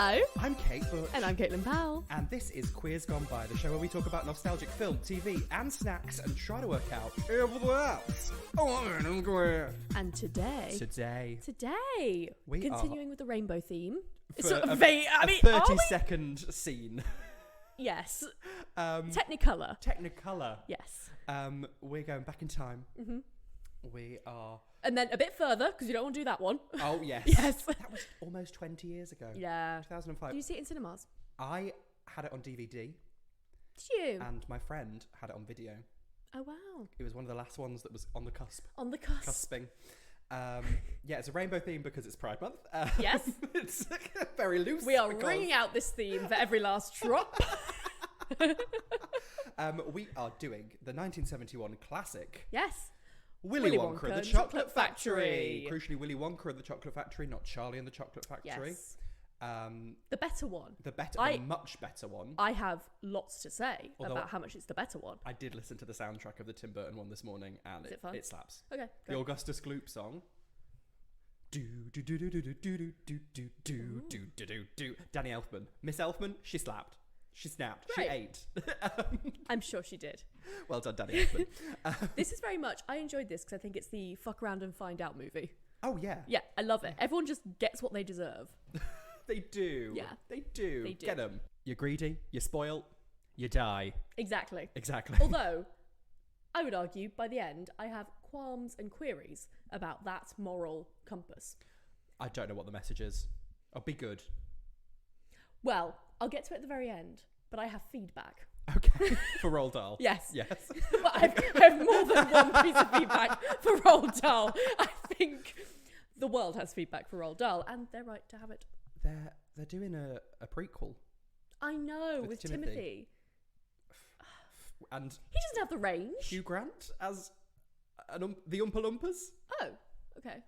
Hello. I'm Kate Butch. And I'm Caitlin Powell. And this is Queers Gone By, the show where we talk about nostalgic film, TV, and snacks and try to work out if that's queer. And today we continuing with the rainbow theme. For Sort of a 30-second scene. Yes. Technicolor. Technicolor. Yes. We're going back in time. Mm-hmm. We are... And then a bit further, because you don't want to do that one. Oh, yes. Yes. That was almost 20 years ago. Yeah. 2005. Did you see it in cinemas? I had it on DVD. Did you? And my friend had it on video. Oh, wow. It was one of the last ones that was on the cusp. On the cusp. Cusping. Yeah, it's a rainbow theme because it's Pride Month. Yes. It's very loose. We are ringing out this theme for every last drop. We are doing the 1971 classic. Yes. Willy Wonka and the Chocolate Factory. Crucially, Willy Wonka and the Chocolate Factory, not Charlie and the Chocolate Factory. Yes. The better one. The much better one. I have lots to say Although about how much it's the better one. I did listen to the soundtrack of the Tim Burton one this morning, and Is it fun? It slaps. Okay. The Augustus Gloop song. Do do do do do do do do do do do do do do. Danny Elfman, Miss Elfman, she slapped. She snapped. Right. She ate. I'm sure she did. Well done, Danny Elfman. This is very much... I enjoyed this because I think it's the fuck around and find out movie. Oh, yeah. Yeah, I love it. Everyone just gets what they deserve. They do. Yeah. They do. They do. Get them. You're greedy, you're spoiled, you die. Exactly. Although, I would argue, by the end, I have qualms and queries about that moral compass. I don't know what the message is. Oh, be good. Well, I'll get to it at the very end, but I have feedback. Okay. For Roald Dahl. Yes. Yes. But I have more than one piece of feedback for Roald Dahl. I think the world has feedback for Roald Dahl, and they're right to have it. They're doing a prequel. I know, with Timothy. And he doesn't have the range. Hugh Grant as the Oompa Loompas. Oh, okay.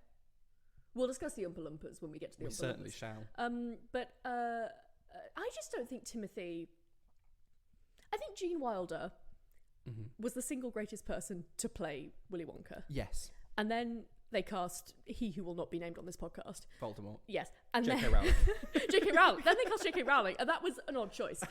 We'll discuss the Oompa Loompas when we get to the Oompa Loompas. We certainly shall. But I just don't think Timothy... I think Gene Wilder was the single greatest person to play Willy Wonka. Yes. And then they cast he who will not be named on this podcast. Voldemort. Yes. And J.K. then Rowling. J.K. Rowling. Then they cast J.K. Rowling, and that was an odd choice.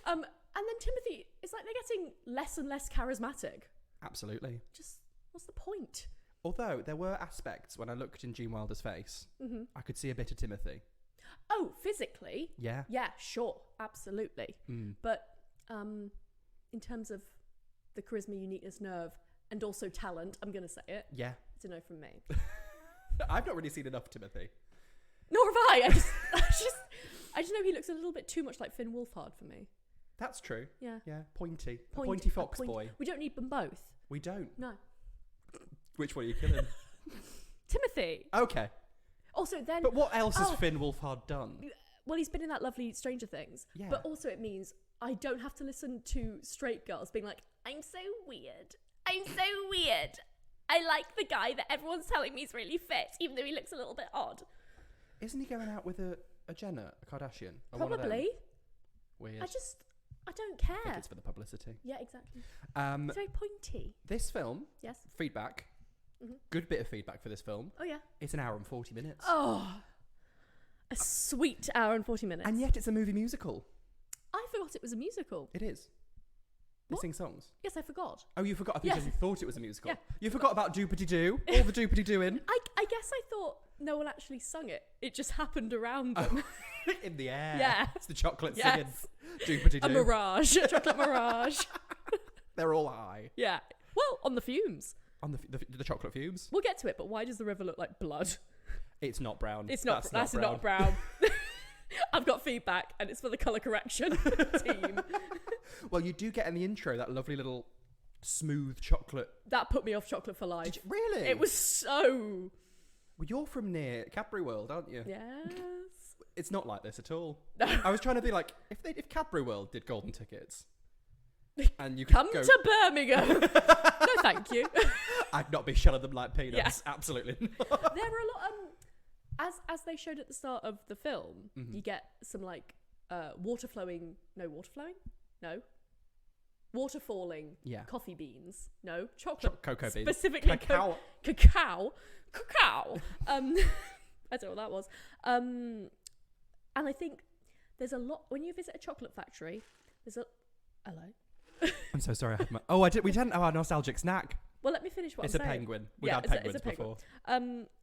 And then Timothy, it's like they're getting less and less charismatic. Absolutely. Just, what's the point? Although there were aspects when I looked in Gene Wilder's face, I could see a bit of Timothy. Oh, physically? Yeah. Yeah, sure. Absolutely. But in terms of the charisma, uniqueness, nerve, and also talent, I'm going to say it. Yeah. It's a no from me. I've not really seen enough Timothy. Nor have I. I just know he looks a little bit too much like Finn Wolfhard for me. That's true. Yeah. Yeah. Pointy. Pointy fox boy. We don't need them both. We don't. No. Which one are you killing? Timothy. Okay. Also then... But what else has Finn Wolfhard done? Well, he's been in that lovely Stranger Things. Yeah. But also it means I don't have to listen to straight girls being like, I'm so weird. I'm so weird. I like the guy that everyone's telling me is really fit, even though he looks a little bit odd. Isn't he going out with a Jenner, a Kardashian? Or one of them? Probably. Weird. I don't care. I think it's for the publicity. Yeah, exactly. It's very pointy. This film, Yes. feedback, good bit of feedback for this film. Oh, yeah. It's an hour and 40 minutes. Oh, a sweet hour and 40 minutes. And yet it's a movie musical. I forgot it was a musical. It is. They What? sing songs. Yes, I forgot. Oh, you forgot. I think Yes. you thought it was a musical. Yeah. You forgot about Doopity-Doo. All the Doopity-Dooing. I guess I thought no one actually sung it. It just happened around them. In the air. Yeah. It's the chocolate Yes. singing. Doopity-Doo. A mirage. A chocolate mirage. They're all high. Yeah. Well, on the fumes. On the chocolate fumes. We'll get to it, but why does the river look like blood? It's not brown. It's not. That's brown. not brown. I've got feedback, and it's for the colour correction team. Well, you do get in the intro that lovely little smooth chocolate. That put me off chocolate for life. Really? It was so... Well, you're from near Cadbury World, aren't you? Yes. It's not like this at all. No. I was trying to be like, if Cadbury World did golden tickets, and you could Come go, to Birmingham. No, thank you. I'd not be shelling them like peanuts. Yeah. Absolutely not. There were a lot... As they showed at the start of the film, you get some like water falling coffee beans, chocolate, Cocoa beans. specifically Cacao. cacao. I don't know what that was. And I think there's a lot when you visit a chocolate factory. There's a hello. I'm so sorry. I had my. Oh, I did. We didn't have our nostalgic snack. Well, let me finish what It's I'm a saying. penguin. We've had penguins before.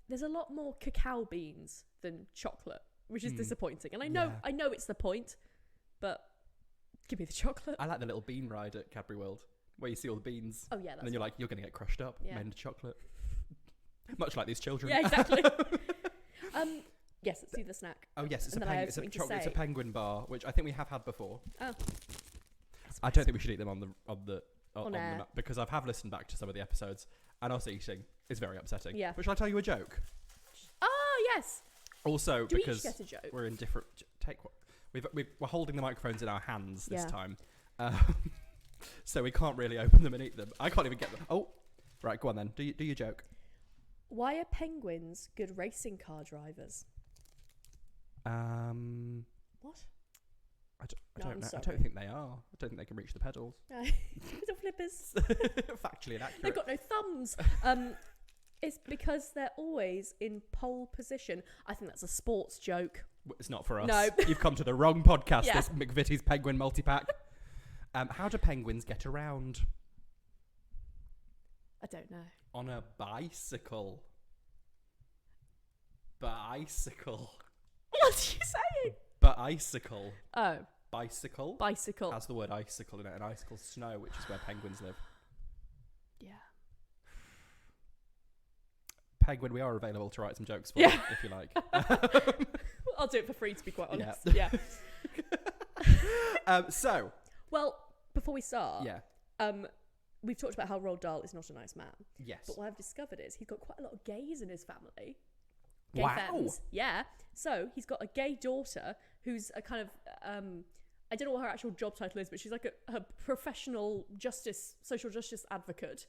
There's a lot more cacao beans than chocolate, which is disappointing. And I know it's the point, but give me the chocolate. I like the little bean ride at Cadbury World, where you see all the beans. Oh yeah, that's and then you're like, you're going to get crushed up, Yeah. made into chocolate. Much like these children. Yeah, exactly. Yes, let's do the snack. Oh yes, it's And a then I penguin. have It's something to it's a say. penguin bar, which I think we have had before. Oh. I don't think we should eat them on the air. map because I have listened back to some of the episodes, and us eating is very upsetting. Yeah. But shall I tell you a joke? Oh yes. Also, Do we because each get a joke? we're in different. We're holding the microphones in our hands this Yeah. time, so we can't really open them and eat them. I can't even get them. Oh, right, go on then. Do your joke. Why are penguins good racing car drivers? What? I No, don't I'm know. sorry. I don't think they are. I don't think they can reach the pedals. Little flippers. Factually inaccurate. They've got no thumbs. It's because they're always in pole position. I think that's a sports joke. It's not for us. No. You've come to the wrong podcast, Yeah. this McVitie's Penguin Multipack. How do penguins get around? I don't know. On a bicycle. Bicycle. What are you saying? Bicycle. Oh, Bicycle. bicycle. Has the word icicle in it, and icicle snow, which is where penguins live. Yeah. Penguin, we are available to write some jokes for Yeah. you, if you like. I'll do it for free, to be quite honest. Yeah. Yeah. So, Well, before we start, yeah. we've talked about how Roald Dahl is not a nice man. Yes. But what I've discovered is he's got quite a lot of gays in his family. Gay Wow. femmes. Yeah. So he's got a gay daughter who's a kind of, I don't know what her actual job title is, but she's like a professional social justice advocate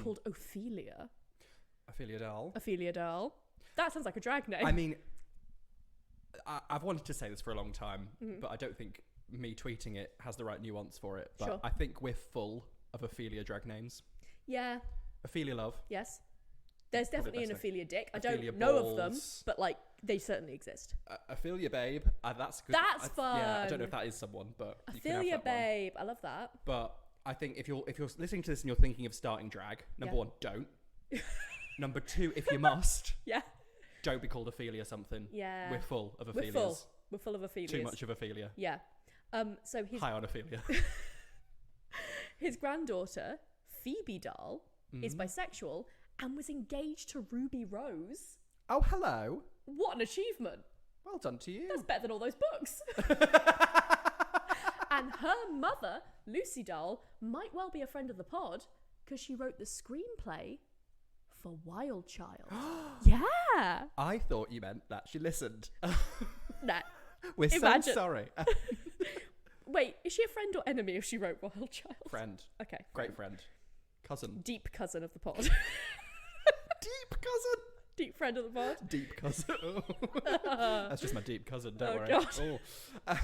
called Ophelia. Ophelia Dahl. Ophelia Dahl. That sounds like a drag name. I mean, I've wanted to say this for a long time, but I don't think me tweeting it has the right nuance for it. But Sure. I think we're full of Ophelia drag names. Yeah. Ophelia Love. Yes. There's Probably definitely an best name. Ophelia Dick. I Ophelia don't know of them, Balls. but like they certainly exist. Ophelia Babe. That's good. That's Yeah, I don't fun. know if that is someone, but you can have Ophelia that one. Babe. I love that. But I think if you're listening to this and you're thinking of starting drag, number Yeah. one, don't. Number two, if you must, Yeah. don't be called Ophelia something. Yeah. We're full of We're Ophelias. full. We're full of Ophelias. Too much of Ophelia. Yeah. So High on Ophelia. his granddaughter, Phoebe Dahl, is bisexual and was engaged to Ruby Rose. Oh, hello. What an achievement. Well done to you. That's better than all those books. And her mother, Lucy Dahl, might well be a friend of the pod because she wrote the screenplay for Wild Child. Yeah. I thought you meant that she listened. Nah. We're Imagine. so sorry. Wait, is she a friend or enemy if she wrote Wild Child? Friend. Okay. Great friend. Cousin. Deep cousin of the pod. Deep cousin. Deep friend of the pod. Deep cousin. That's just my deep cousin, don't Oh, worry. God. Oh.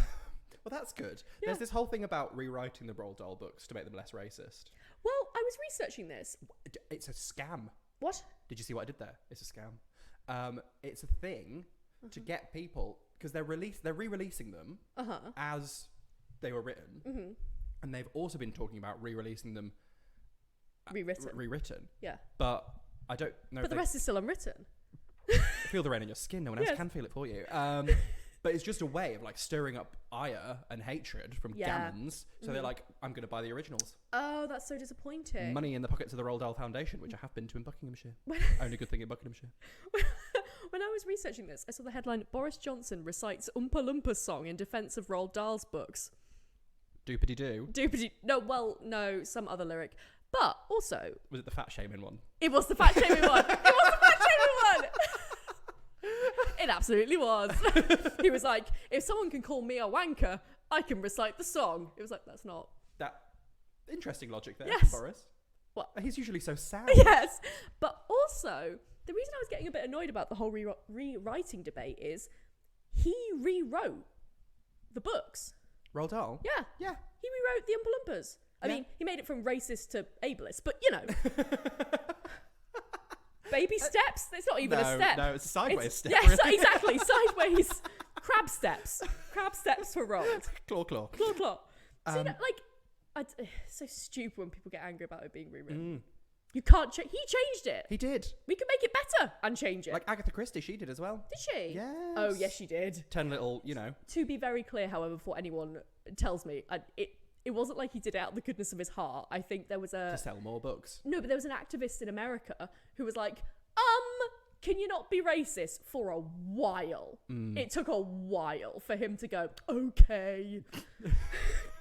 Well, that's good. Yeah. There's this whole thing about rewriting the Roald Dahl books to make them less racist. Well, I was researching this. It's a scam. What? Did you see what I did there? It's a scam. It's a thing to get people, because they're re-releasing them as they were written, and they've also been talking about re-releasing them Rewritten. Yeah. But I don't know. But the rest is still unwritten. Feel the rain in your skin. No one else Yes. can feel it for you. But it's just a way of like stirring up ire and hatred from Yeah. gammons. So they're like, I'm going to buy the originals. Oh, that's so disappointing. Money in the pockets of the Roald Dahl Foundation, which I have been to in Buckinghamshire. Only good thing in Buckinghamshire. When I was researching this, I saw the headline, Boris Johnson recites Oompa Loompa song in defence of Roald Dahl's books. Doopity doo. Doopity. No, some other lyric. But also, Was it the fat shaming one? it was the fat shaming one. It was the fat shaming one. It absolutely was. He was like, if someone can call me a wanker, I can recite the song. It was like, that's not. That interesting logic there, Yes. Boris. What? He's usually so sad. Yes. But also, the reason I was getting a bit annoyed about the whole rewriting debate is he rewrote the books. Roald Dahl? Yeah. Yeah. He rewrote the Oompa Loompas. I Yeah. mean, he made it from racist to ableist, but you know. Baby steps? It's not even a step. No, it's a sideways step. Yes, exactly. Sideways. Crab steps. Crab steps for Ronald. Claw. Claw. See, it's so stupid when people get angry about it being rewritten. You can't change. He changed it. He did. We can make it better and change it. Like Agatha Christie, she did as well. Did she? Yes. Oh, yes, she did. 10 little, To be very clear, however, before anyone tells me, it wasn't like he did it out of the goodness of his heart. I think there was to sell more books. No, but there was an activist in America who was like, can you not be racist for a while? It took a while for him to go, okay.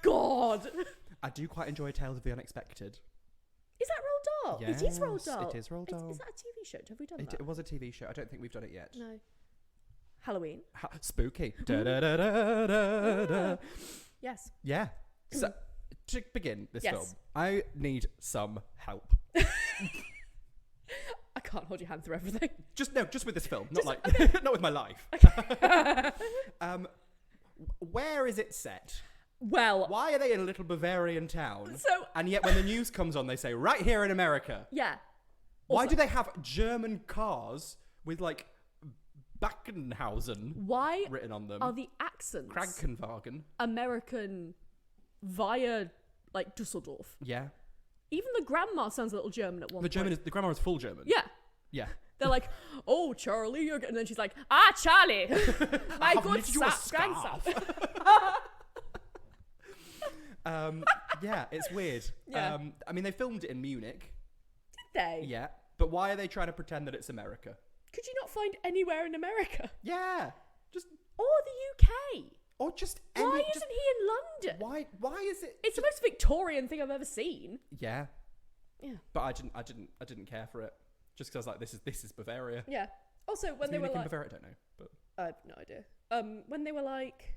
God. I do quite enjoy Tales of the Unexpected. Is that Roald Dahl? Yes, It is Roald Dahl. It is Roald Dahl. Is that a TV show? Have we done that? It was a TV show. I don't think we've done it yet. No. Halloween. Spooky. Da, da, da, da, da, da. Yes. Yeah. So, to begin this film, I need some help. I can't hold your hand through everything. Just with this film, not not with my life. Where is it set? Well, why are they in a little Bavarian town? So, and yet when the news comes on, they say right here in America. Yeah. Why do they have German cars with like Backenhausen written on them? Are the accents Krankenwagen American via like Dusseldorf? Yeah. Even the grandma sounds a little German at one point. The grandma is full German. Yeah. Yeah. They're like, oh, Charlie, you're... And then she's like, Charlie, my good grandson. Yeah, it's weird. Yeah. I mean, they filmed it in Munich. Did they? Yeah. But why are they trying to pretend that it's America? Could you not find anywhere in America? Yeah. Just... Or the UK. Or just... Why isn't he in London? Why is it... It's the most Victorian thing I've ever seen. Yeah. Yeah. But I didn't care for it. Just because I was like, this is Bavaria. Yeah. Also, when they were like... Bavaria? I don't know. But I have no idea. When they were like...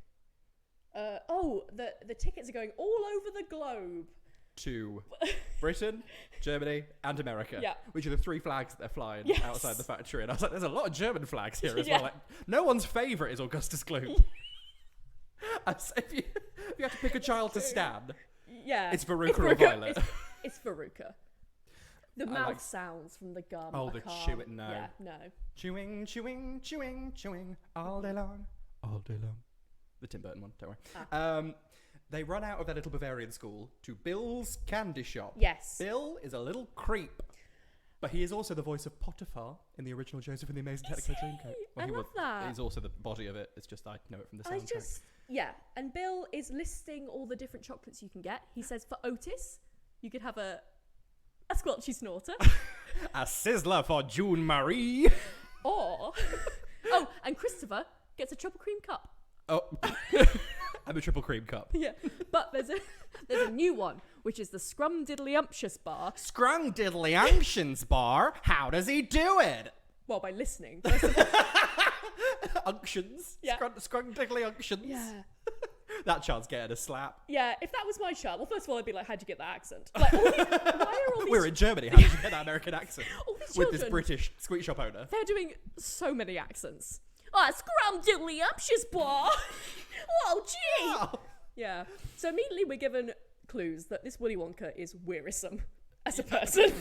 the tickets are going all over the globe. To Britain, Germany, and America. Yeah. Which are the 3 flags that they're flying outside the factory. And I was like, there's a lot of German flags here as well. Like, no one's favourite is Augustus Gloop. If you have to pick a child to stan, it's Veruca or Violet. It's Veruca. The mouth sounds from the gum. Oh, the chewing. No. Yeah, no. Chewing, chewing, chewing, chewing all day long. All day long. The Tim Burton one, don't worry. They run out of their little Bavarian school to Bill's candy shop. Yes. Bill is a little creep. But he is also the voice of Potiphar in the original Joseph and the Amazing Technicolor Dreamcoat. Well, I love that. He's also the body of it. It's just I know it from the soundtrack. And Bill is listing all the different chocolates you can get. He says for Otis, you could have a squelchy snorter. A sizzler for June Marie. Or, and Christopher gets a triple cream cup. Oh, I'm a triple cream cup. Yeah, but there's a new one, which is the Scrumdiddlyumptious bar. Scrumdiddlyumptious bar? How does he do it? Well, by listening. First of all. Unctions. Yeah. Scrumdiddlyumptious. Yeah. That child's getting a slap. Yeah, if that was my child, well, first of all, I'd be like, how'd you get that accent? Like, why are all these... We're in Germany. How did you get that American accent? All these with children, this British sweet shop owner. They're doing so many accents. Scrumdiddlyumptious bar. Oh, gee. Oh. Yeah. So immediately we're given clues that this Willy Wonka is wearisome as a person.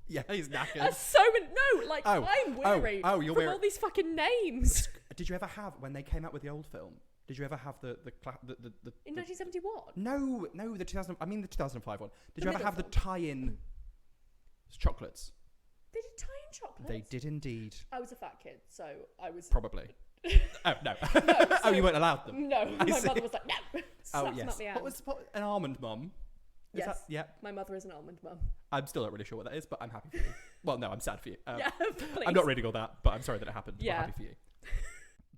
Yeah, he's knackered. I'm weary you're from all these fucking names. Did you ever have, when they came out with the old film, did you ever have the In 1971? No, the 2005 one. Did you ever have film. the tie-in chocolates? They did tie-in chocolates? They did indeed. I was a fat kid, so I was... Probably. Oh, no. Oh, you weren't allowed them? No, my mother was like, no. Yes. What was an almond mum? Yes. Yeah. My mother is an almond mum. I'm still not really sure what that is, but I'm happy for you. Well, no, I'm sad for you. Yeah, please. I'm not reading all that, but I'm sorry that it happened. Yeah. I'm happy for you.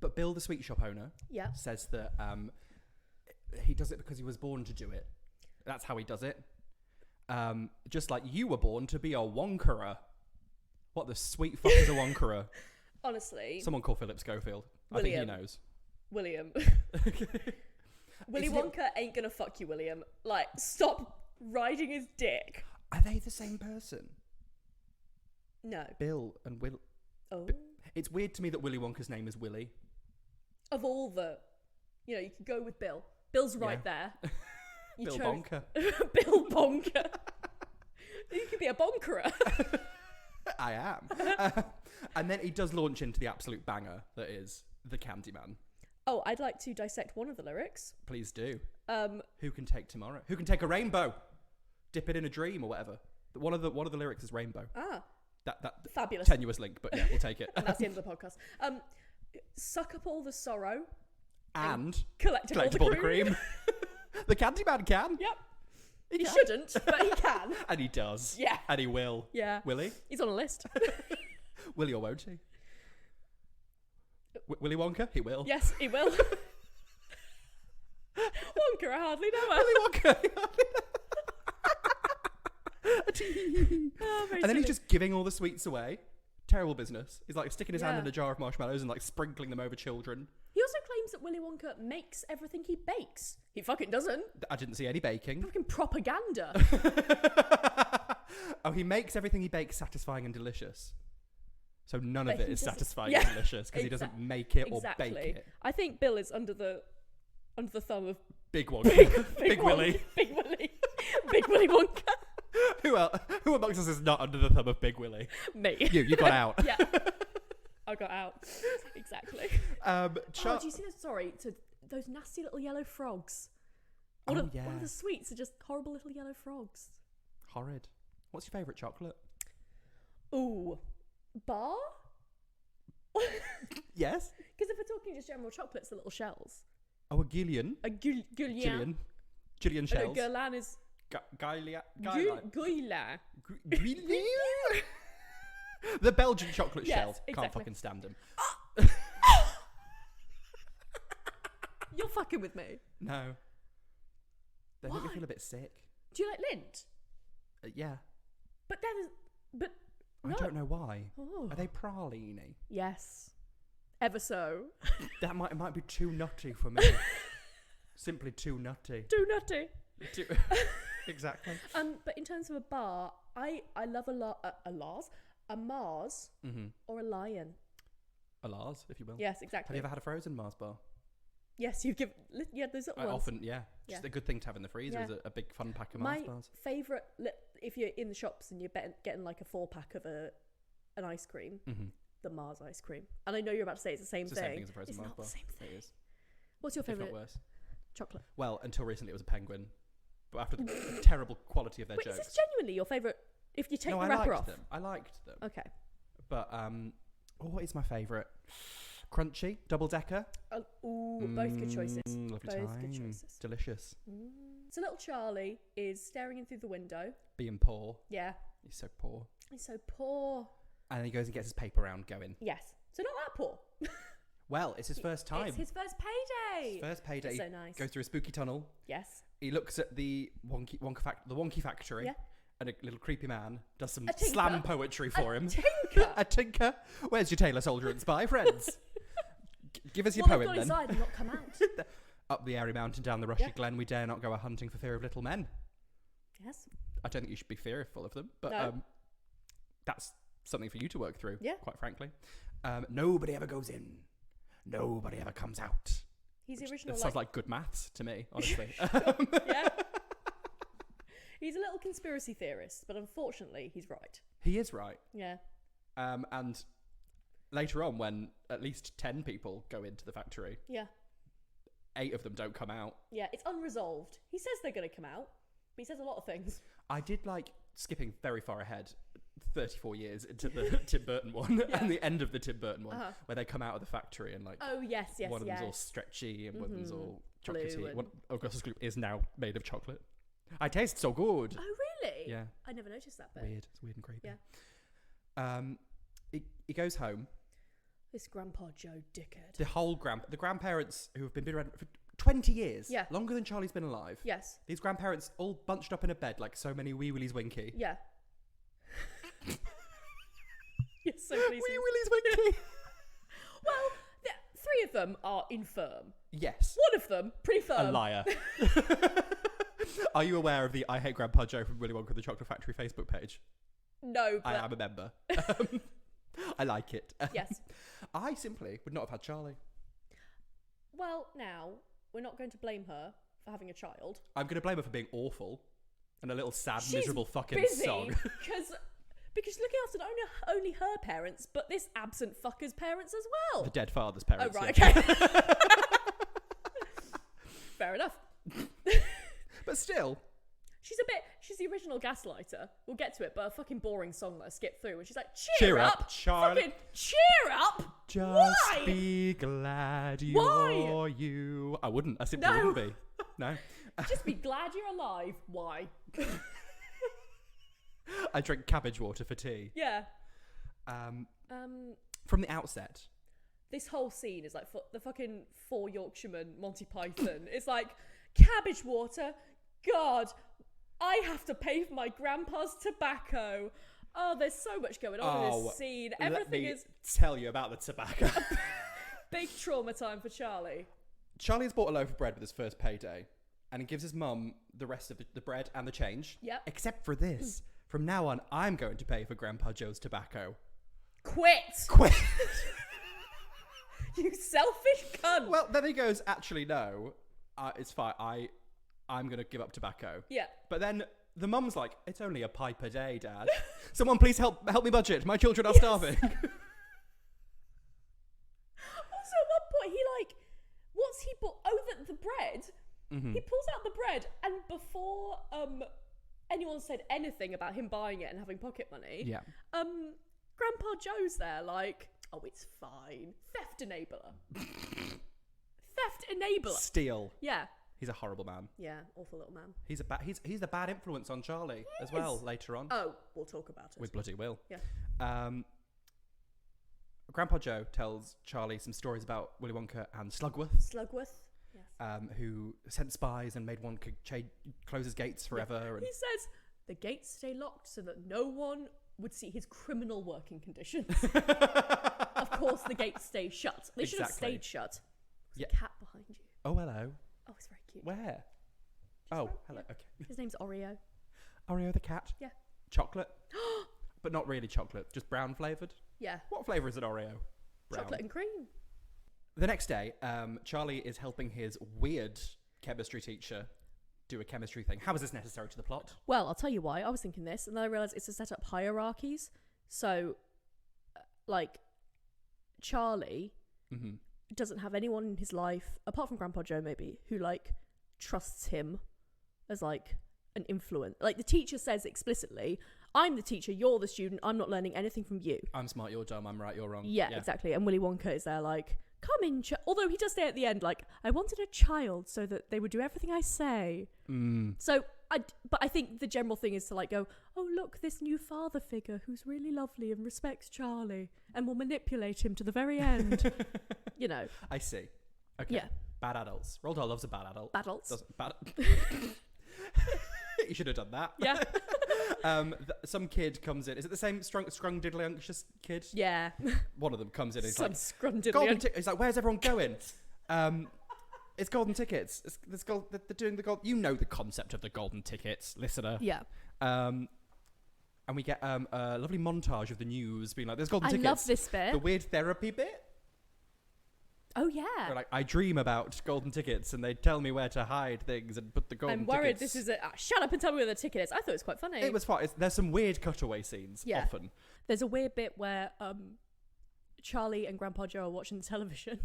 But Bill, the sweet shop owner, says that he does it because he was born to do it. That's how he does it. Just like you were born to be a Wonkerer. What the sweet fuck is a Wonkerer? Honestly. Someone call Philip Schofield. William. I think he knows. William. Willy Wonka ain't gonna fuck you, William. Like, stop riding his dick. Are they the same person? No. Bill and Will. Oh. It's weird to me that Willy Wonka's name is Willy. Of all the... You know, you could go with Bill. Bill's right there. Bill Bonker. Bill Bonker. You could be a bonkerer. I am. And then he does launch into the absolute banger that is the Candyman. Oh, I'd like to dissect one of the lyrics. Please do. Who can take tomorrow? Who can take a rainbow? Dip it in a dream or whatever. One of the lyrics is rainbow. That Fabulous. Tenuous link, but yeah, we'll take it. And that's the end of the podcast. Suck up all the sorrow. And collect all the cream. The Candyman can. Yep. He can. shouldn't, but he can. And he does. Yeah. And he will. Yeah. Will he? He's on a list. Will he or won't he? Willy Wonka? He will. Yes, he will. Wonka, I hardly know her. Willy Wonka. And then he's just giving all the sweets away. Terrible business. He's like sticking his hand in a jar of marshmallows and like sprinkling them over children. He also claims that Willy Wonka makes everything he bakes. He fucking doesn't. I didn't see any baking. Fucking propaganda. Oh, he makes everything he bakes satisfying and delicious. So none of it is satisfying yeah, and delicious because he doesn't make it or bake it. I think Bill is under the thumb of Big Wonka. Big Willy. Big Willy. Big Willy Wonka. Who amongst us is not under the thumb of Big Willy? Me. You got out. Yeah. I got out. Exactly. Do you see those nasty little yellow frogs? One of the sweets are just horrible little yellow frogs. Horrid. What's your favourite chocolate? Ooh. Bar? Yes. Because if we're talking just general chocolates, the little shells. Oh, a Gillian. A Gillian. Gillian shells. A Guerlain is... Guilia. Guilain. The Belgian chocolate Yes, shell. exactly. Can't fucking stand them. You're fucking with me. No. They make me Why? feel a bit sick. Do you like lint? Yeah. But no. I don't know why. Oh. Are they praline-y? Yes. Ever so. That might be too nutty for me. Simply too nutty. Too nutty. Exactly. But in terms of a bar, I love a Mars or a Lion. A Lars, if you will. Yes, exactly. Have you ever had a frozen Mars bar? Yes, you've given... Yeah, those little ones. Often, yeah. Just a good thing to have in the freezer is a big fun pack of Mars bars. My favourite... If you're in the shops and you're getting like a 4-pack of an ice cream, the Mars ice cream. And I know you're about to say it's the same thing. It's the same thing as a frozen it's Mars not bar. the same thing. It is. What's your favourite? If not worse. Chocolate. Well, until recently it was a penguin. But after the terrible quality of their jokes. Is this genuinely your favourite? If you take the wrapper off? I liked them. Okay. But, what is my favourite? Crunchy, double-decker. Both good choices. Lovely Both good choices. Delicious. So little Charlie is staring in through the window. Being poor. Yeah. He's so poor. He's so poor. And then he goes and gets his paper round going. Yes. So not that poor. Well, it's his first time. It's his first payday. His first payday. It's so nice. Goes through a spooky tunnel. Yes. He looks at the wonky factory. Yeah. And a little creepy man does some tinker. slam poetry for him. Tinker. A tinker. Where's your tailor, soldier, and spy, friends? Give us your Well, poem, they've gone then. inside and not come out. Up the airy mountain, down the rushy glen, we dare not go a-hunting for fear of little men. Yes. I don't think you should be fearful of them, but No. that's something for you to work through, Yeah. quite frankly. Nobody ever goes in. Nobody ever comes out. He's the original. That sounds like good maths to me, honestly. Yeah. He's a little conspiracy theorist, but unfortunately, he's right. He is right. Yeah. And later on, when at least 10 people go into the factory, Yeah. 8 of them don't come out. Yeah, it's unresolved. He says they're going to come out, but he says a lot of things. I did like skipping very far ahead, 34 years into the Tim Burton one, and the end of the Tim Burton one, where they come out of the factory and like, Oh, yes, one of them's all stretchy and one of them's all chocolatey. and- One of Augustus Gloop is now made of chocolate. I taste so good. Oh, really? Yeah. I never noticed that bit. Weird. It's weird and creepy. Yeah. He goes home. This Grandpa Joe dickhead. The grandparents who have been around for 20 years. Yeah. Longer than Charlie's been alive. Yes. These grandparents all bunched up in a bed like so many wee willies winky. Yeah. You're so pleased. Wee willies winky. Well, 3 of them are infirm. Yes. One of them, pretty firm. A liar. Are you aware of the I Hate Grandpa Joe from Willy Wonka the Chocolate Factory Facebook page? No, but... I am a member. I like it. Yes. I simply would not have had Charlie. Well, now, we're not going to blame her for having a child. I'm going to blame her for being awful and a little sad, She's miserable fucking busy song. because Because she's looking after not only her parents, but this absent fucker's parents as well. The dead father's parents. Oh, right, yeah. okay. Fair enough. But still. She's the original gaslighter. We'll get to it, but a fucking boring song that I skipped through. And she's like, cheer up, Charlie. Fucking cheer up. Just Why? be glad Why? you're you. I wouldn't. I simply No. wouldn't be. No. Just be glad you're alive. Why? I drink cabbage water for tea. Yeah. From the outset. This whole scene is like the fucking 4 Yorkshiremen, Monty Python. It's like, cabbage water. God, I have to pay for my grandpa's tobacco. Oh, there's so much going on in this scene. Everything is... tell you about the tobacco. Big trauma time for Charlie. Charlie has bought a loaf of bread with his first payday, and he gives his mum the rest of the bread and the change. Yep. Except for this. From now on, I'm going to pay for Grandpa Joe's tobacco. Quit! You selfish cunt! Well, then he goes, actually, no, it's fine. I'm going to give up tobacco. Yeah. But then the mum's like, it's only a pipe a day, Dad. Someone please help me budget. My children are starving. Also, at one point, what's he bought? Oh, the bread. Mm-hmm. He pulls out the bread, and before anyone said anything about him buying it and having pocket money, Yeah. Grandpa Joe's there like, oh, it's fine. Theft enabler. Theft enabler. Steal. Yeah. He's a horrible man. Yeah, awful little man. He's the bad influence on Charlie as well later on. Oh, we'll talk about it. We bloody will. Yeah. Grandpa Joe tells Charlie some stories about Willy Wonka and Slugworth. Yes. Who sent spies and made Wonka close his gates forever. Yeah. And he says the gates stay locked so that no one would see his criminal working conditions. Of course, the gates stay shut. They should have stayed shut. There's a cat behind you. Oh, hello. Oh, it's very cute. Where? Hello. Okay. His name's Oreo. Oreo the cat? Yeah. Chocolate? But not really chocolate, just brown flavoured? Yeah. What flavour is an Oreo? Brown. Chocolate and cream. The next day, Charlie is helping his weird chemistry teacher do a chemistry thing. How is this necessary to the plot? Well, I'll tell you why. I was thinking this, and then I realised it's to set up hierarchies. So, Charlie doesn't have anyone in his life, apart from Grandpa Joe maybe, who, trusts him as, an influence. The teacher says explicitly, I'm the teacher, you're the student, I'm not learning anything from you. I'm smart, you're dumb, I'm right, you're wrong. Yeah, exactly. And Willy Wonka is there come in, although he does say at the end, I wanted a child so that they would do everything I say. So, but I think the general thing is to go, oh, look, this new father figure who's really lovely and respects Charlie and will manipulate him to the very end. I see. Okay. Yeah. Bad adults. Roald Dahl loves a bad adult. Badults. You should have done that. Yeah. Some kid comes in. Is it the same scrung-diddly-unctious kid? Yeah. One of them comes in and Some he's scrundiddly. He's like, where's everyone going? It's golden tickets. They're doing the gold. You know the concept of the golden tickets, listener. Yeah. And we get a lovely montage of the news being like, there's golden tickets. I love this bit. The weird therapy bit. Oh, yeah. Where, I dream about golden tickets and they tell me where to hide things and put the golden tickets. I'm worried this is shut up and tell me where the ticket is. I thought it was quite funny. It was fun. There's some weird cutaway scenes often. There's a weird bit where Charlie and Grandpa Joe are watching television.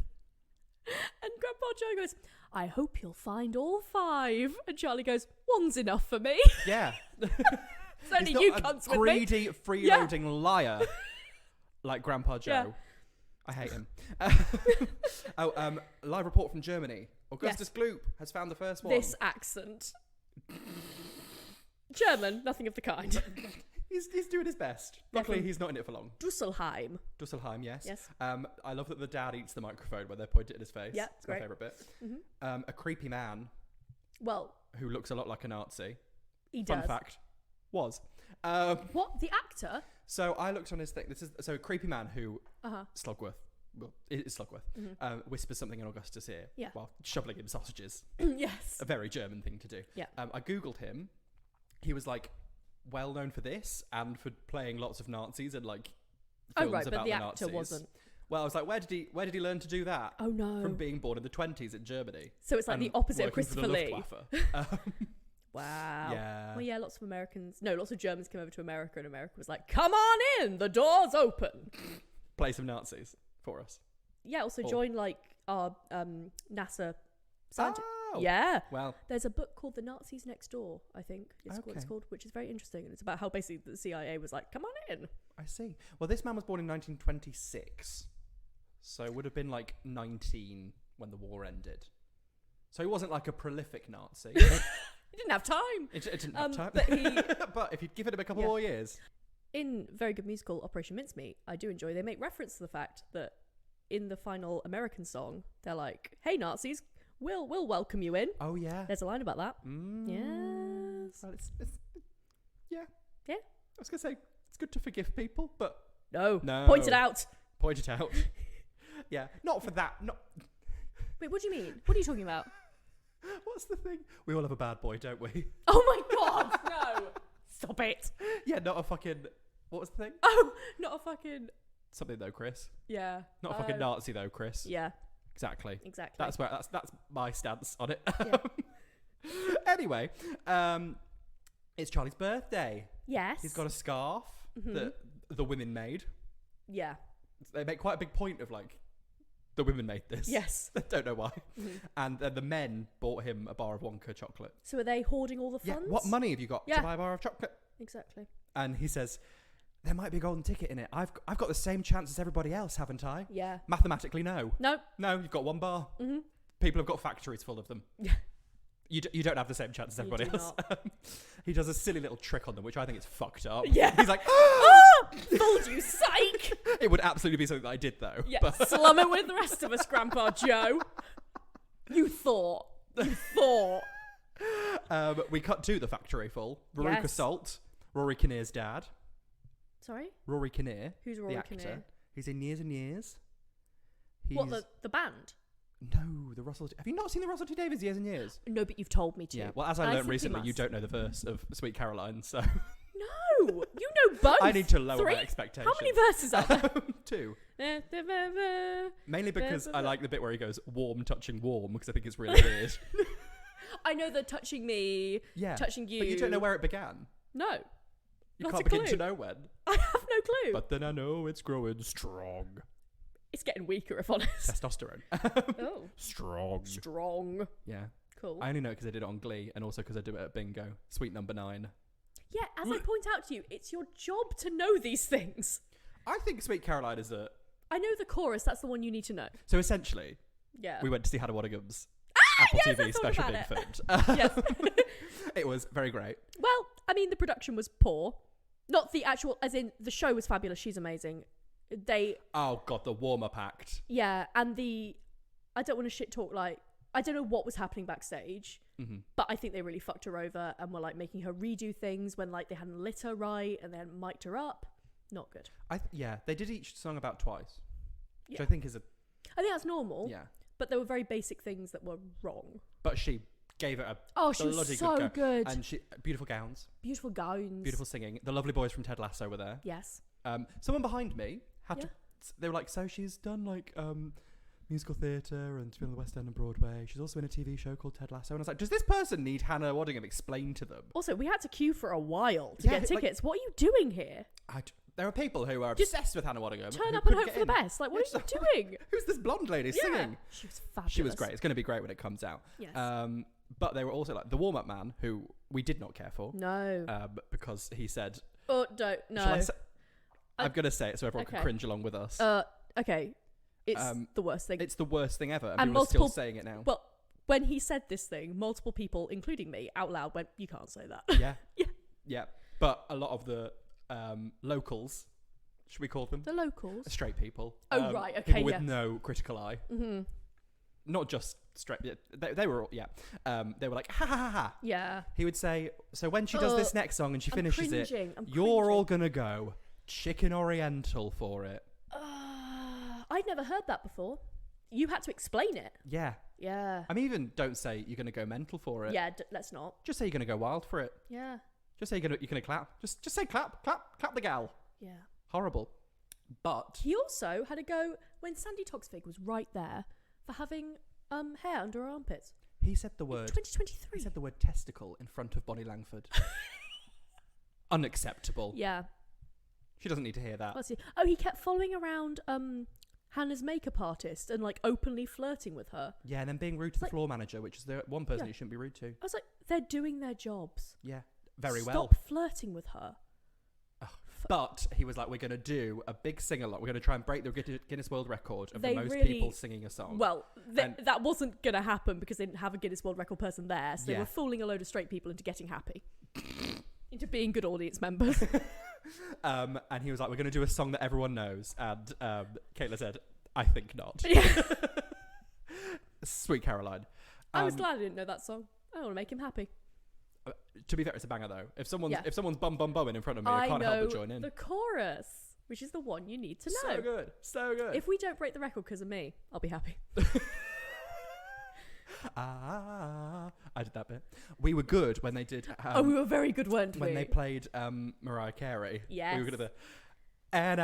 And Grandpa Joe goes, I hope you'll find all 5. And Charlie goes, 1's enough for me. Yeah. It's only you cunts with me. Greedy, freeloading liar like Grandpa Joe. Yeah. I hate him. Live report from Germany. Augustus Gloop has found the first one. This accent. German, nothing of the kind. He's doing his best. Luckily, he's not in it for long. Dusselheim, yes. Yes. I love that the dad eats the microphone when they're pointed at his face. Yeah, it's my favourite bit. Mm-hmm. A creepy man. Well, who looks a lot like a Nazi. He Fun does. fact. Was. What? The actor? So I looked on his thing. A creepy man who Slugworth. Well, it is Slugworth. Whispers something in Augustus' ear while shoveling him sausages. Yes. A very German thing to do. Yeah. I googled him. He was well known for this and for playing lots of Nazis and films about but the the actor Nazis. wasn't. Well, I was like, where did he learn to do that? Oh no. From being born in the 1920s in Germany. So it's the opposite of working for Christopher the Lee. Luftwaffe. Wow. Yeah. Well, yeah, lots of Germans came over to America, and America was like, come on in, the door's open. Play some Nazis for us. Yeah, also join, like, our NASA scientists. Oh. Yeah. Well. There's a book called The Nazis Next Door, I think it's what it's called, which is very interesting. And it's about how basically the CIA was like, come on in. I see. Well, this man was born in 1926. So would have been like 19 when the war ended. So he wasn't like a prolific Nazi. He didn't have time. It didn't have time. But if you'd given him a couple more years. In very good musical Operation Mincemeat, I do enjoy, they make reference to the fact that in the final American song, they're like, hey, Nazis, we'll welcome you in. Oh, yeah. There's a line about that. Yes. Well, yeah. Yeah. I was going to say, it's good to forgive people, but... No. No. Point it out. Point it out. Yeah. Not for that. Not... Wait, what do you mean? What are you talking about? What's the thing? We all have a bad boy, don't we? Oh, my God. No. Stop it. Yeah, not a fucking... What was the thing? Oh, not a fucking... Something though, Chris. Yeah. Not a fucking Nazi though, Chris. Yeah. Exactly. That's my stance on it. Yeah. Anyway, it's Charlie's birthday. Yes. He's got a scarf that the women made. Yeah. They make quite a big point of like, the women made this. Yes. I don't know why. And the men bought him a bar of Wonka chocolate. So are they hoarding all the funds? Yeah. What money have you got to buy a bar of chocolate? Exactly. And he says, there might be a golden ticket in it. I've got the same chance as everybody else, haven't I? Yeah. Mathematically, no. No. No, you've got one bar. Mm-hmm. People have got factories full of them. Yeah. You don't have the same chance as everybody else. He does a silly little trick on them, which I think is fucked up. Yeah. He's like, fooled you, psych! It would absolutely be something that I did, though. Yeah, slum it with the rest of us, Grandpa Joe. You thought. We cut to the factory full. Veruca Yes. Salt, Rory Kinnear's dad. Sorry? Rory Kinnear. Who's Rory the actor. Kinnear? He's in Years and Years. What, the band? No, the Russell... Have you not seen the Russell T Davies Years and Years? No, but you've told me to. Yeah, well, as I And learned simply recently, you must. don't know the verse of Sweet Caroline, so... No! You know both! I need to lower 3? my expectations. How many verses are there? 2. Mainly because I like the bit where he goes, warm, touching warm, because I think it's really weird. I know the touching me, touching you. But you don't know where it began. No. You Not can't a begin clue. to know when. I have no clue. But then I know it's growing strong. It's getting weaker, if honest. Testosterone. Oh. Strong. Yeah. Cool. I only know because I did it on Glee and also because I do it at Bingo. Sweet number 9. Yeah, as I point out to you, it's your job to know these things. I think Sweet Caroline is I know the chorus, that's the one you need to know. So essentially, Yeah. we went to see Hannah Waddingham's Apple yes, I TV thought special about being it. filmed. Yes. It was very great. Well, I mean, the production was poor. Not the actual, as in, the show was fabulous. She's amazing. Oh, God, the warm-up act. Yeah, and I don't want to shit talk, like, I don't know what was happening backstage, but I think they really fucked her over and were, like, making her redo things when, like, they hadn't lit her right and they hadn't mic'd her up. Not good. They did each song about twice, which Yeah. I think is I think that's normal. Yeah. But there were very basic things that were wrong. But she gave it a She was bloody so good go. good. And beautiful gowns, Beautiful gowns. beautiful singing. The lovely boys from Ted Lasso were there. Yes. Someone behind me had Yeah. to... They were like, so she's done like musical theatre and she's been on the West End and Broadway. She's also in a TV show called Ted Lasso. And I was like, does this person need Hannah Waddingham explained to them? Also, we had to queue for a while to Yeah, get tickets. What are you doing here? There are people who are Just obsessed with Hannah Waddingham. Turn who up and couldn't hope get for the in. best. Like, what are you doing? Who's this blonde lady singing? She was fabulous. She was great. It's going to be great when it comes out. Yes. But they were also like the warm-up man, who we did not care for. No. Because he said... Oh, don't. No. Shall I say, I'm going to say it so everyone can okay. cringe along with us. Okay. It's the worst thing. It's the worst thing ever. And And people are still multiple- saying it now. Well, when he said this thing, multiple people, including me, out loud went, you can't say that. Yeah. Yeah. Yeah. But a lot of the locals, should we call them? The locals. Straight people. Oh, right. Okay, People with yeah. no critical eye. Mm-hmm. Not just straight. Yeah, they were all, yeah. They were like, ha ha ha ha. Yeah. He would say, so when she does this next song and she I'm finishes cringing. it, I'm you're all cringing. going to go chicken oriental for it. I'd never heard that before. You had to explain it. Yeah. Yeah. I mean, even don't say you're going to go mental for it. Yeah, let's not. Just say you're going to go wild for it. Yeah. Just say you're going to clap. Just say clap the gal. Yeah. Horrible. But He also had a go when Sandy Toksvig was right there for having hair under her armpits. He said the word 2023. He said the word testicle in front of Bonnie Langford. Unacceptable. Yeah. She doesn't need to hear that. Let's see. Oh, he kept following around Hannah's makeup artist and like openly flirting with her. Yeah, and then being rude to the floor manager, which is the one person you shouldn't be rude to. I was like, they're doing their jobs. Yeah, very well. Stop flirting with her. But he was like, we're going to do a big sing-along. We're going to try and break the Guinness World Record of the most people singing a song. Well, that wasn't going to happen because they didn't have a Guinness World Record person there. So they were fooling a load of straight people into getting happy. Into being good audience members. And he was like, we're going to do a song that everyone knows. And Caitlin said, I think not. Yeah. Sweet Caroline. I was glad I didn't know that song. I want to make him happy. To be fair, it's a banger though. If someone's bumming in front of me, I can't help but join in. The chorus, which is the one you need to know. So good. If we don't break the record because of me, I'll be happy. I did that bit. We were good when they did. We were very good, weren't we? When they played Mariah Carey. Yes. We were good at the. And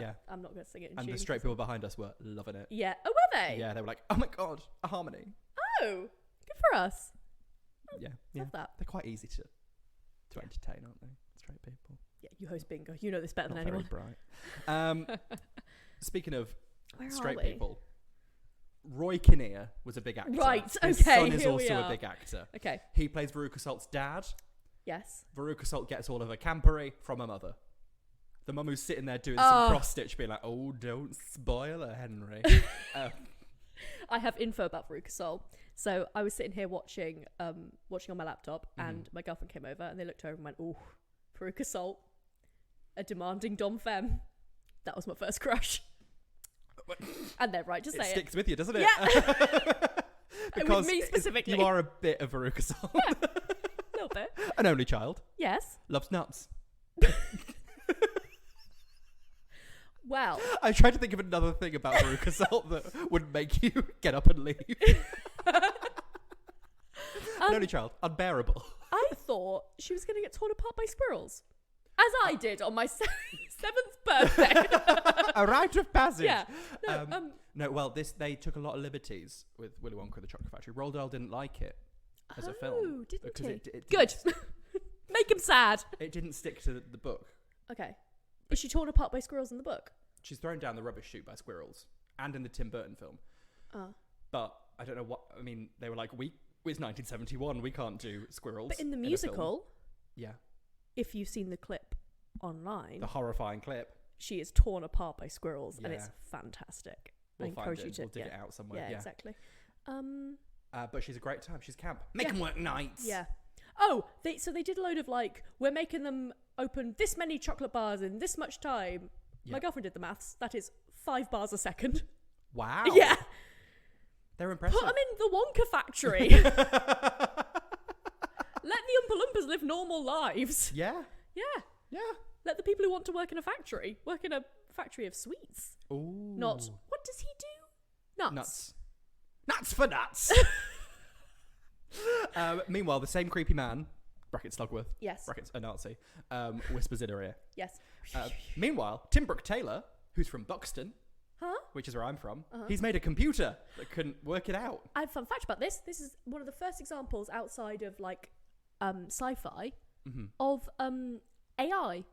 yeah. I'm not going to sing it in And tune. the straight people behind us were loving it. Yeah. Oh, were they? Yeah, they were like, oh my god, a harmony. Oh, good for us. Yeah. Love that. They're quite easy to entertain, aren't they? Straight people. Yeah, you host bingo. You know this better than anyone. Very bright. Speaking of straight people, Roy Kinnear was a big actor. Right, okay. His son is here also we a are. big actor. Okay. He plays Veruca Salt's dad. Yes. Veruca Salt gets all of her campery from her mother. The mum who's sitting there doing some cross stitch, being like, "Oh, don't spoil her, Henry." I have info about Veruca Salt. So I was sitting here watching on my laptop, and my girlfriend came over, and they looked over and went, "Oh, Veruca Salt, a demanding dom femme." That was my first crush. And they're right to say it. It sticks with you, doesn't it? Yeah. Because with me specifically. you are a bit of Veruca Salt. Yeah. A little bit. An only child. Yes. Loves nuts. Well, I tried to think of another thing about Veruca Salt that would make you get up and leave. An only child. Unbearable. I thought she was going to get torn apart by squirrels. As I did on my 7th birthday. A rite of passage. Yeah. They took a lot of liberties with Willy Wonka and the Chocolate Factory. Roald Dahl didn't like it as a film. Didn't he? It Good. Make him sad. It didn't stick to the book. Okay. Is she torn apart by squirrels in the book? She's thrown down the rubbish chute by squirrels, and in the Tim Burton film. But I don't know what. I mean, they were like, it's 1971. We can't do squirrels. But in the musical, yeah, if you've seen the clip online, the horrifying clip, she is torn apart by squirrels, and it's fantastic. We'll find it. We'll dig it out somewhere. Yeah, exactly. But she's a great time. She's camp. Make them work nights. Yeah. Oh, they did a load of like, we're making them open this many chocolate bars in this much time. Yeah. My girlfriend did the maths. That is 5 bars a second. Wow. Yeah. They're impressive. Put them in the Wonka factory. Let the Oompa Loompas live normal lives. Yeah. Yeah. Yeah. Let the people who want to work in a factory work in a factory of sweets. Ooh. Not, what does he do? Nuts. Nuts for nuts. Meanwhile, the same creepy man, brackets Slugworth, yes, brackets a Nazi, whispers in her ear. Yes. Meanwhile, Tim Brooke Taylor, who's from Buxton, which is where I'm from, he's made a computer that can work it out. I have a fun fact about this. This is one of the first examples outside of like sci-fi of AI,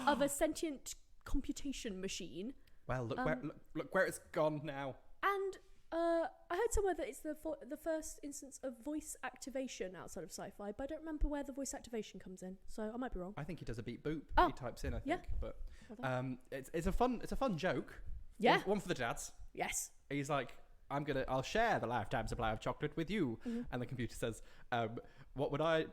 of a sentient computation machine. Well, look where it's gone now. And I heard somewhere that it's the first instance of voice activation outside of sci-fi, but I don't remember where the voice activation comes in, so I might be wrong. I think he does a beep boop. Oh. He types in, I think. Yeah. But it's a fun joke. Yeah. One for the dads. Yes. He's like, I'll share the lifetime supply of chocolate with you. And the computer says, what would I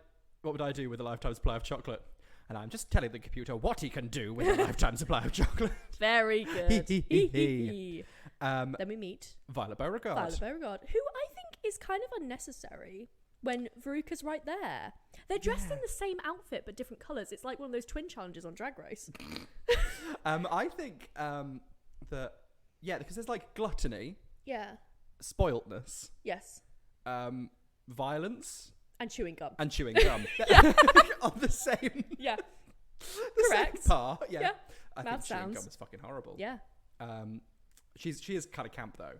do with a lifetime supply of chocolate? And I'm just telling the computer what he can do with a lifetime supply of chocolate. Very good. Then we meet Violet Beauregard. Who I think is kind of unnecessary when Veruca's right there. They're dressed in the same outfit but different colours. It's like one of those twin challenges on Drag Race. I think that, because there's like gluttony. Yeah. Spoiltness. Yes. Violence. And chewing gum. On the same. Yeah. Correct. Same par. Yeah. I think chewing gum is fucking horrible. Yeah. She is kind of camp though.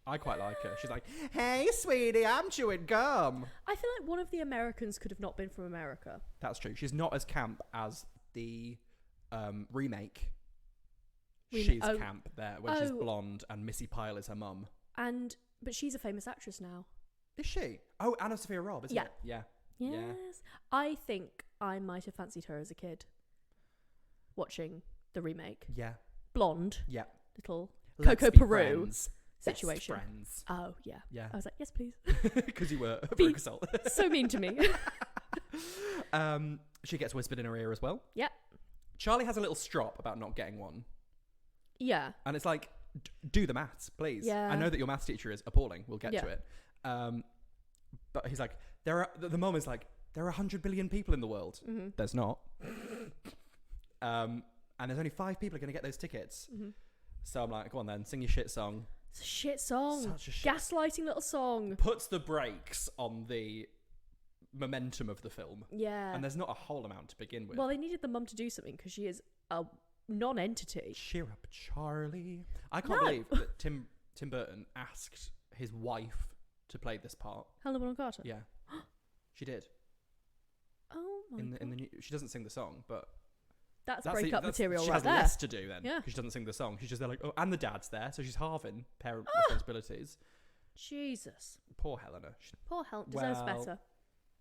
I quite like her. She's like, hey, sweetie, I'm chewing gum. I feel like one of the Americans could have not been from America. That's true. She's not as camp as the remake. She's camp there, when she's blonde and Missy Pyle is her mum. But she's a famous actress now. Is she? Oh, Anna Sophia Robb, isn't it? Yeah. Yes. Yeah. I think I might have fancied her as a kid. Watching the remake. Yeah. Blonde. Yeah. Little Let's Coco be Peru friends. situation. Best friends. Oh, yeah. Yeah. I was like, yes, please. Because you were a broke salt. So mean to me. She gets whispered in her ear as well. Yep. Charlie has a little strop about not getting one. Yeah. And it's like, do the maths, please. Yeah. I know that your maths teacher is appalling. We'll get to it. But he's like, the mom is like, there are 100 billion people in the world. Mm-hmm. There's not. And there's only 5 people are going to get those tickets. Mm-hmm. So I'm like, go on then, sing your shit song. It's a shit song. Such a shit. Gaslighting little song. Puts the brakes on the momentum of the film. Yeah. And there's not a whole amount to begin with. Well, they needed the mum to do something because she is a non-entity. Cheer up, Charlie. I can't believe that Tim Burton asked his wife to play this part. Helena Bonham Carter? Yeah. She did. Oh my God. In the new, she doesn't sing the song, but that's breakup material she right has there. less to do then. Yeah. She doesn't sing the song. She's just there like, oh, and the dad's there, so she's halving parent responsibilities. Jesus. Poor Helena. Poor Helena. Deserves better.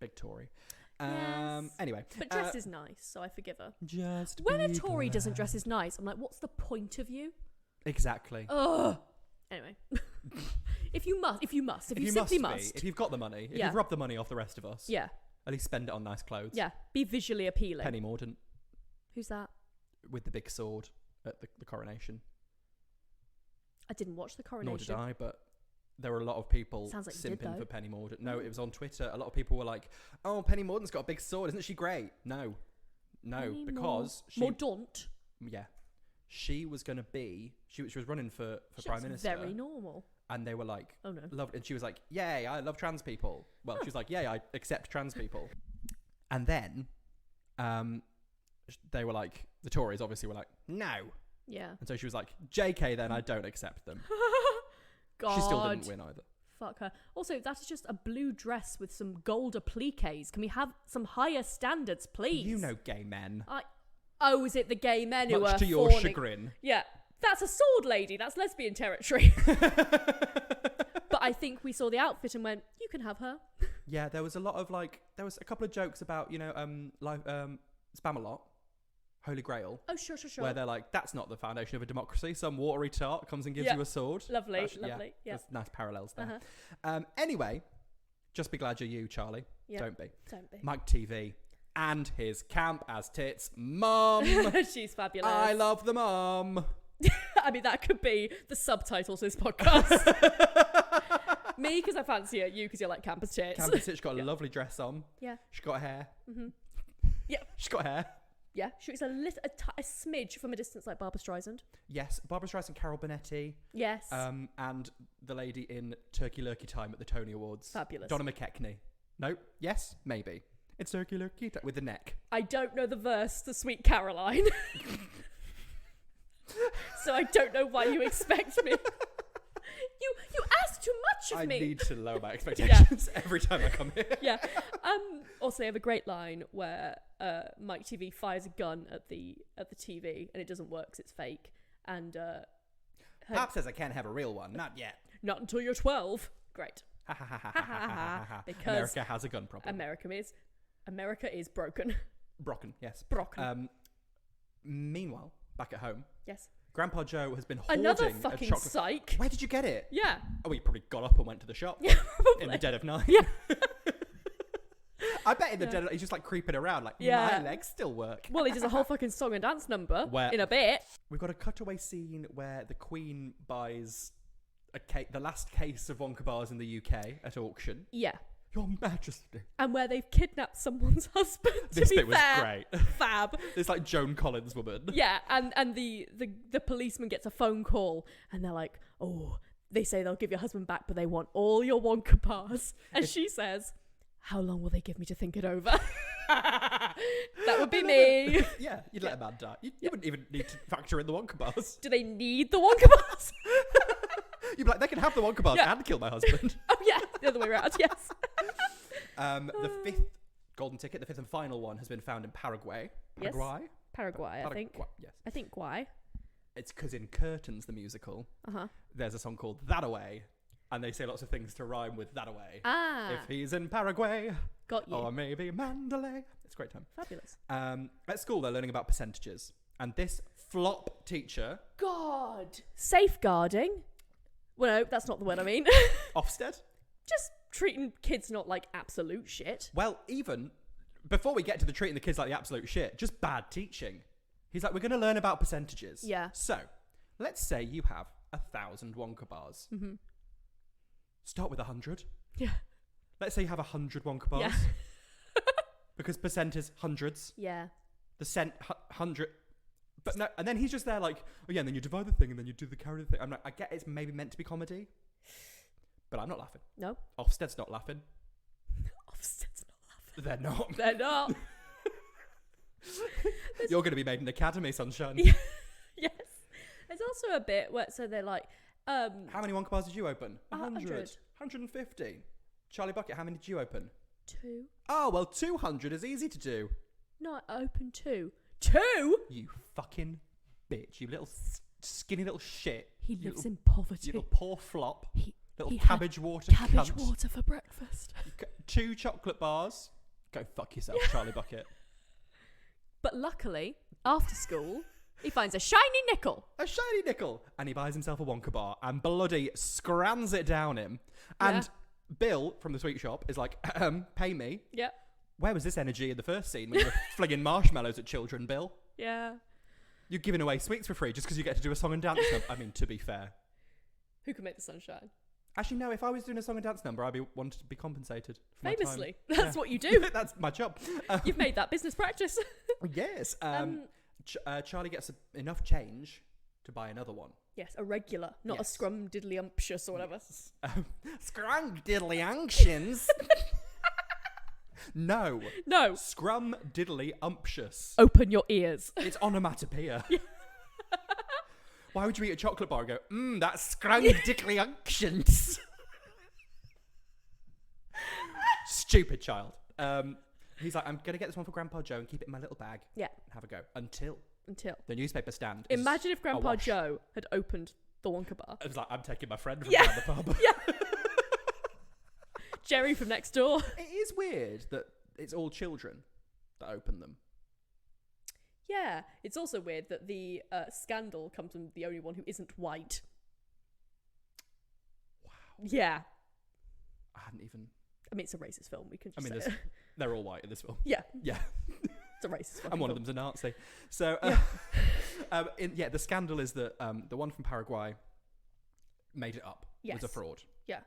Big Tory. Yes. Anyway. But dress is nice, so I forgive her. Just when a Tory doesn't dress is nice, I'm like, what's the point of you? Exactly. Ugh. Anyway. If you simply must. If you've got the money. If you've robbed the money off the rest of us. Yeah. At least spend it on nice clothes. Yeah. Be visually appealing. Penny Mordaunt. Who's that? With the big sword at the coronation. I didn't watch the coronation. Nor did I, but there were a lot of people like simping for Penny Mordaunt. No, it was on Twitter. A lot of people were like, oh, Penny Mordaunt's got a big sword. Isn't she great? No, because she... Mordaunt? Yeah. She was going to be... She was running for Prime Minister. Very normal. And they were like... Oh, no. Loved, and she was like, yay, I love trans people. Well, she was like, yay, I accept trans people. And then they were like... The Tories obviously were like, no. Yeah. And so she was like, JK then, I don't accept them. God. She still didn't win either. Fuck her. Also, that is just a blue dress with some gold appliques. Can we have some higher standards, please? You know gay men. Oh, is it the gay men who are Much to your chagrin. Yeah. That's a sword lady. That's lesbian territory. But I think we saw the outfit and went, you can have her. Yeah, there was a lot of there was a couple of jokes about, Spamalot, Holy Grail. Oh, sure. Where they're like, that's not the foundation of a democracy. Some watery tart comes and gives you a sword. Lovely. Yeah. There's nice parallels there. Anyway, just be glad you're you, Charlie. Yeah. Don't be. Mike TV and his camp as tits mum. She's fabulous. I love the mum. I mean, that could be the subtitles of this podcast. Me, because I fancy it. You, because you're like camp as tits. Camp as tits. She's got a lovely dress on. Yeah. She's got hair. Mm-hmm. Yeah. She's got hair. Yeah, she was a smidge from a distance like Barbra Streisand. Yes, Barbra Streisand, Carol Burnett. Yes. And the lady in Turkey Lurkey Time at the Tony Awards. Fabulous. Donna McKechnie. No? Yes? Maybe. It's Turkey Lurkey Time with the neck. I don't know the verse to Sweet Caroline. So I don't know why you expect me. You ask too much of me. I need to lower my expectations every time I come here. Yeah. Also, they have a great line where Mike TV fires a gun at the TV and it doesn't work because it's fake. And Pap says I can't have a real one. Not yet. Not until you're 12. Great. Because America has a gun problem. America is broken. Broken, yes. Broken. Meanwhile, back at home. Yes. Grandpa Joe has been hoarding another a fucking chocolate. psych. Where did you get it? Yeah. Oh, he probably got up and went to the shop. Yeah, probably. In the dead of night. Yeah. I bet in the dead of, he's just like creeping around like, my legs still work. Well, he does a whole fucking song and dance number in a bit. We've got a cutaway scene where the Queen buys the last case of Wonka bars in the UK at auction. Yeah. Your Majesty. And where they've kidnapped someone's husband. This bit was great. Fab. It's like Joan Collins woman. Yeah, and the policeman gets a phone call and they're like, oh, they say they'll give your husband back, but they want all your Wonka bars. And she says, how long will they give me to think it over? That would be me. Yeah, you'd let a man die. You wouldn't even need to factor in the Wonka bars. Do they need the Wonka bars? You'd be like, they can have the Wonka bars and kill my husband. Oh yeah, the other way around. Yes. The fifth golden ticket, the fifth and final one, has been found in Paraguay. Paraguay? Yes. Paraguay, I think. Yes. I think why? It's because in Curtains, the musical, there's a song called That Away, and they say lots of things to rhyme with that away. If he's in Paraguay. Got you. Or maybe Mandalay. It's a great time. Fabulous. At school, they're learning about percentages. And this flop teacher... God. Safeguarding? Well, no, that's not the word I mean. Ofsted? Just treating kids not like absolute shit. Well, even before we get to the treating the kids like the absolute shit, just bad teaching. He's like, we're going to learn about percentages. Yeah. So, let's say you have 1,000 Wonka bars. Mm-hmm. Start with 100. Yeah. Let's say you have 100 Wonka bars. Yeah. Because percent is hundreds. Yeah. The cent, 100. But no, and then he's just there like, oh yeah, and then you divide the thing and then you do the carry the thing. I'm like, I get it's maybe meant to be comedy, but I'm not laughing. No. Ofsted's not laughing. Ofsted's not laughing. They're not. They're not. You're going to be made an academy, sunshine. Yeah. Yes. There's also a bit where, so they're like, how many Wonka bars did you open? 100. 150. Charlie Bucket, how many did you open? 2. Oh, well, 200 is easy to do. No, I opened 2. 2? You fucking bitch. You little skinny little shit. He lives in poverty. You little poor flop. Little he cabbage water cabbage cunt. water for breakfast. 2 chocolate bars. Go fuck yourself, Charlie Bucket. But luckily, after school, he finds a shiny nickel. A shiny nickel. And he buys himself a Wonka bar and bloody scrams it down him. And Bill from the sweet shop is like, pay me. Yeah. Where was this energy in the first scene when you were flinging marshmallows at children, Bill? Yeah. You're giving away sweets for free just because you get to do a song and dance number. I mean, to be fair. Who can make the sunshine? Actually, no, if I was doing a song and dance number, I'd be wanted to be compensated. For Famously. my time. That's what you do. That's my job. You've made that business practice. Yes. Charlie gets enough change to buy another one. Yes, a regular, not a scrum diddly umptious or whatever. Scrum diddly unctions. No. Scrum diddly umptious. Open your ears. It's onomatopoeia. Why would you eat a chocolate bar and go, that's scrum diddly unctions? Stupid child. He's like, I'm going to get this one for Grandpa Joe and keep it in my little bag. Yeah. And have a go. Until the newspaper stand is Imagine if Grandpa Joe had opened the Wonka bar. It was like, I'm taking my friend from down the pub. Yeah. Jerry from next door. It is weird that it's all children that open them. Yeah. It's also weird that the scandal comes from the only one who isn't white. Wow. Yeah. I hadn't even... I mean, it's a racist film. We can just say it. They're all white in this film. Yeah. Yeah. It's a racist film. And one of them's a Nazi. So, the scandal is that the one from Paraguay made it up. Yes. It was a fraud. Yeah.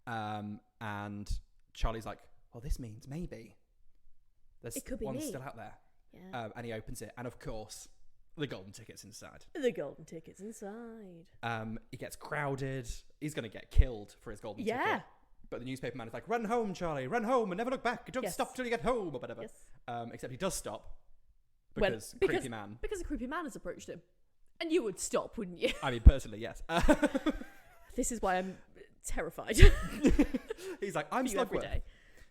And Charlie's like, well, this means maybe there's one still out there. Yeah. And he opens it. And of course, the golden ticket's inside. The golden ticket's inside. He gets crowded. He's going to get killed for his golden ticket. Yeah. But the newspaper man is like, run home, Charlie, run home and never look back. Don't stop till you get home or whatever. Yes. Except he does stop because creepy man. Because a creepy man has approached him. And you would stop, wouldn't you? I mean, personally, yes. This is why I'm terrified. He's like, I'm every day.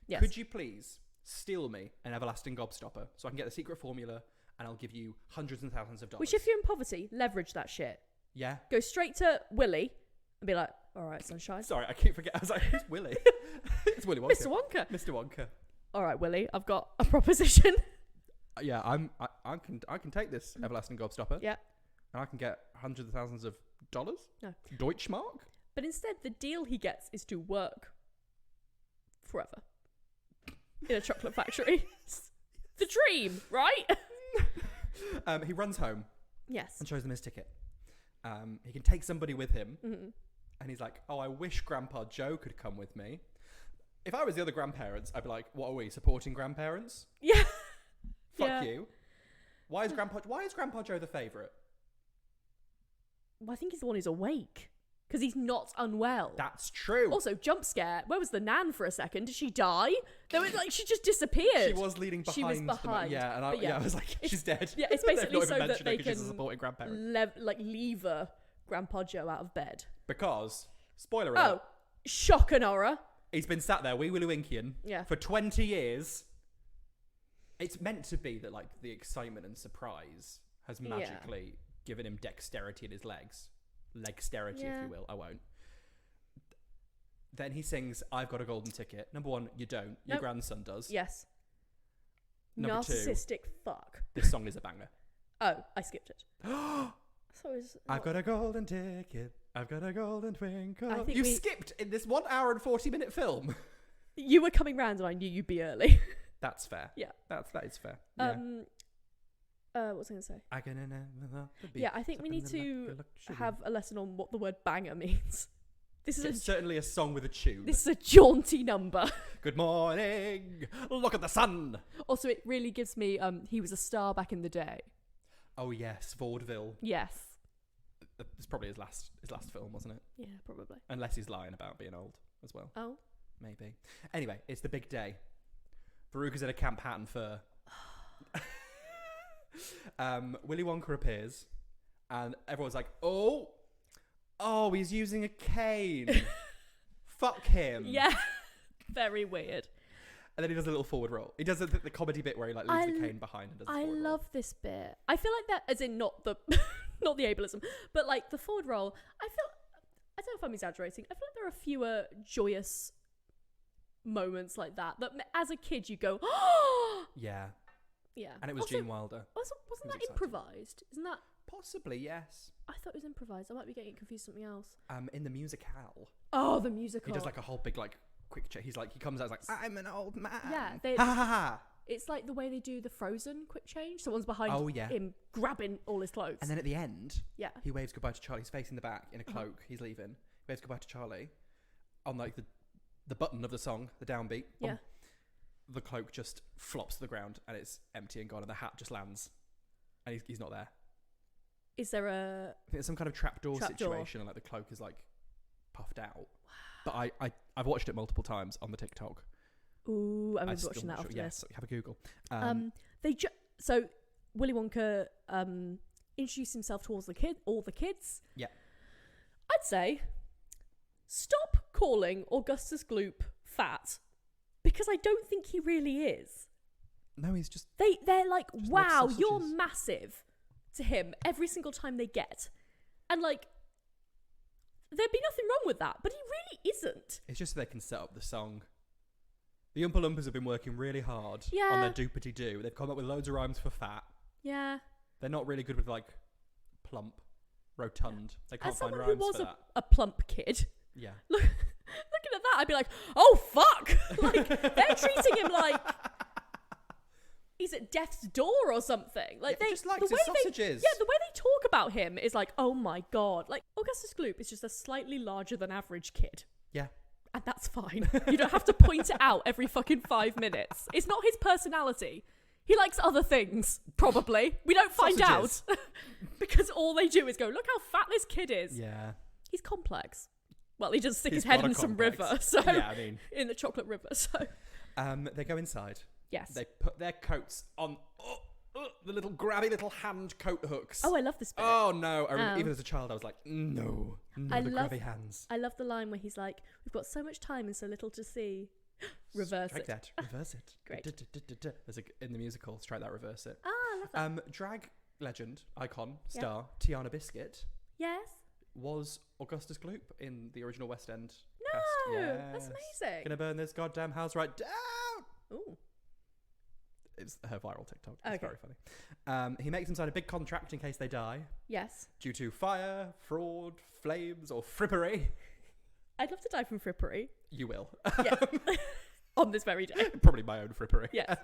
Yes. Could you please steal me an everlasting gobstopper so I can get the secret formula and I'll give you hundreds and thousands of dollars? Which, if you're in poverty, leverage that shit. Yeah. Go straight to Willy and be like, all right, sunshine. Sorry, I keep forgetting. I was like, who's Willy? It's Willy Wonka. Mr. Wonka. Mr. Wonka. All right, Willy, I've got a proposition. Yeah, I can take this everlasting gobstopper. Yeah. And I can get hundreds of thousands of dollars. No. Deutschmark. But instead, the deal he gets is to work forever in a chocolate factory. The dream, right? He runs home. Yes. And shows them his ticket. He can take somebody with him. Mm-hmm. And he's like, oh, I wish Grandpa Joe could come with me. If I was the other grandparents, I'd be like, what are we, supporting grandparents? Yeah. Fuck you. Why is Grandpa Joe the favourite? Well, I think he's the one who's awake. Because he's not unwell. That's true. Also, jump scare. Where was the nan for a second? Did she die? There was she just disappeared. She was leading behind. She was behind. And I was like, she's dead. Yeah, it's basically so that they can she's a supporting grandparent. lever Grandpa Joe out of bed. Because Spoiler alert. Oh, shock and horror. He's been sat there, wee Willy Winkian, for 20 years. It's meant to be that, like, the excitement and surprise has magically given him dexterity in his legs. Legsterity, if you will. I won't. Then he sings, I've got a golden ticket. Number one, you don't. Your grandson does. Yes. Number Narcissistic fuck. This song is a banger. Oh, I skipped it. So I've got a golden ticket. I've got a golden twinkle. I think You skipped in this 1 hour and 40-minute film. You were coming round and I knew you'd be early. That's fair. Yeah. That is fair. Yeah. What was I going to say? I think we need to have a lesson on what the word banger means. It's certainly a song with a tune. This is a jaunty number. Good morning. Look at the sun. Also, it really gives me, he was a star back in the day. Oh, yes. Vaudeville. Yes. It's probably his last film, wasn't it? Yeah, probably. Unless he's lying about being old as well. Oh. Maybe. Anyway, it's the big day. Veruca's in a camp hat and fur. Willy Wonka appears, and everyone's like, oh, he's using a cane. Fuck him. Yeah. Very weird. And then he does a little forward roll. He does the comedy bit where he like leaves the cane behind and does the forward roll. I love this bit. I feel like that, as in not the not the ableism, but like the forward roll. I don't know if I'm exaggerating. I feel like there are fewer joyous moments like that as a kid you go, oh yeah. Yeah. And it was also, Gene Wilder. Wasn't that improvised? Isn't that possibly? Yes. I thought it was improvised. I might be getting it confused with something else. In the musicale. Oh, the musical. He does like a whole big like quick check. He comes out like, I'm an old man. Yeah. Ha ha ha. It's like the way they do the Frozen quick change. Someone's behind him grabbing all his clothes. And then at the end, he waves goodbye to Charlie. He's facing the back in a cloak. He's leaving. He waves goodbye to Charlie on like the button of the song, the downbeat. Yeah. The cloak just flops to the ground and it's empty and gone, and the hat just lands and he's not there. Is there I think there's some kind of trapdoor situation and like the cloak is like puffed out. Wow. But I've watched it multiple times on the TikTok. Ooh, I'm watching that after this. Yes, have a Google. So Willy Wonka introduced himself to all the kids. Yeah. I'd say stop calling Augustus Gloop fat, because I don't think he really is. No, he's just... They're like, wow, you're massive to him every single time they get. And like, there'd be nothing wrong with that, but he really isn't. It's just so they can set up the song. The Oompa Loompas have been working really hard on their doopity-doo. They've come up with loads of rhymes for fat. Yeah. They're not really good with like plump, rotund. They can't find rhymes for that. As someone who was a plump kid. Yeah. Looking at that, I'd be like, oh, fuck. Like, they're treating him like he's at death's door or something. Like, they just likes his sausages. The way they talk about him is like, oh my God. Like, Augustus Gloop is just a slightly larger than average kid. Yeah. And that's fine. You don't have to point it out every fucking 5 minutes. It's not his personality. He likes other things, probably. We don't find out. Because all they do is go, look how fat this kid is. Yeah. He's complex. Well, he does stick his head in some river. So yeah, I mean. In the chocolate river, so. They go inside. Yes. They put their coats on the little grabby little hand coat hooks. Oh, I love this bit. Oh, no. Even as a child, I was like, no, grabby hands. I love the line where he's like, we've got so much time and so little to see. Reverse strike it. That. Reverse it. Great. There's in the musical, strike that, reverse it. Ah, I love that. Drag legend, icon, star, Tiana Biscuit. Yes. Was Augustus Gloop in the original West End cast. Yes. That's amazing. Gonna burn this goddamn house right down. Ooh. It's her viral TikTok. It's very funny. He makes them sign a big contract in case they die. Yes. Due to fire, fraud, flames, or frippery. I'd love to die from frippery. You will. Yeah. On this very day. Probably my own frippery. Yes.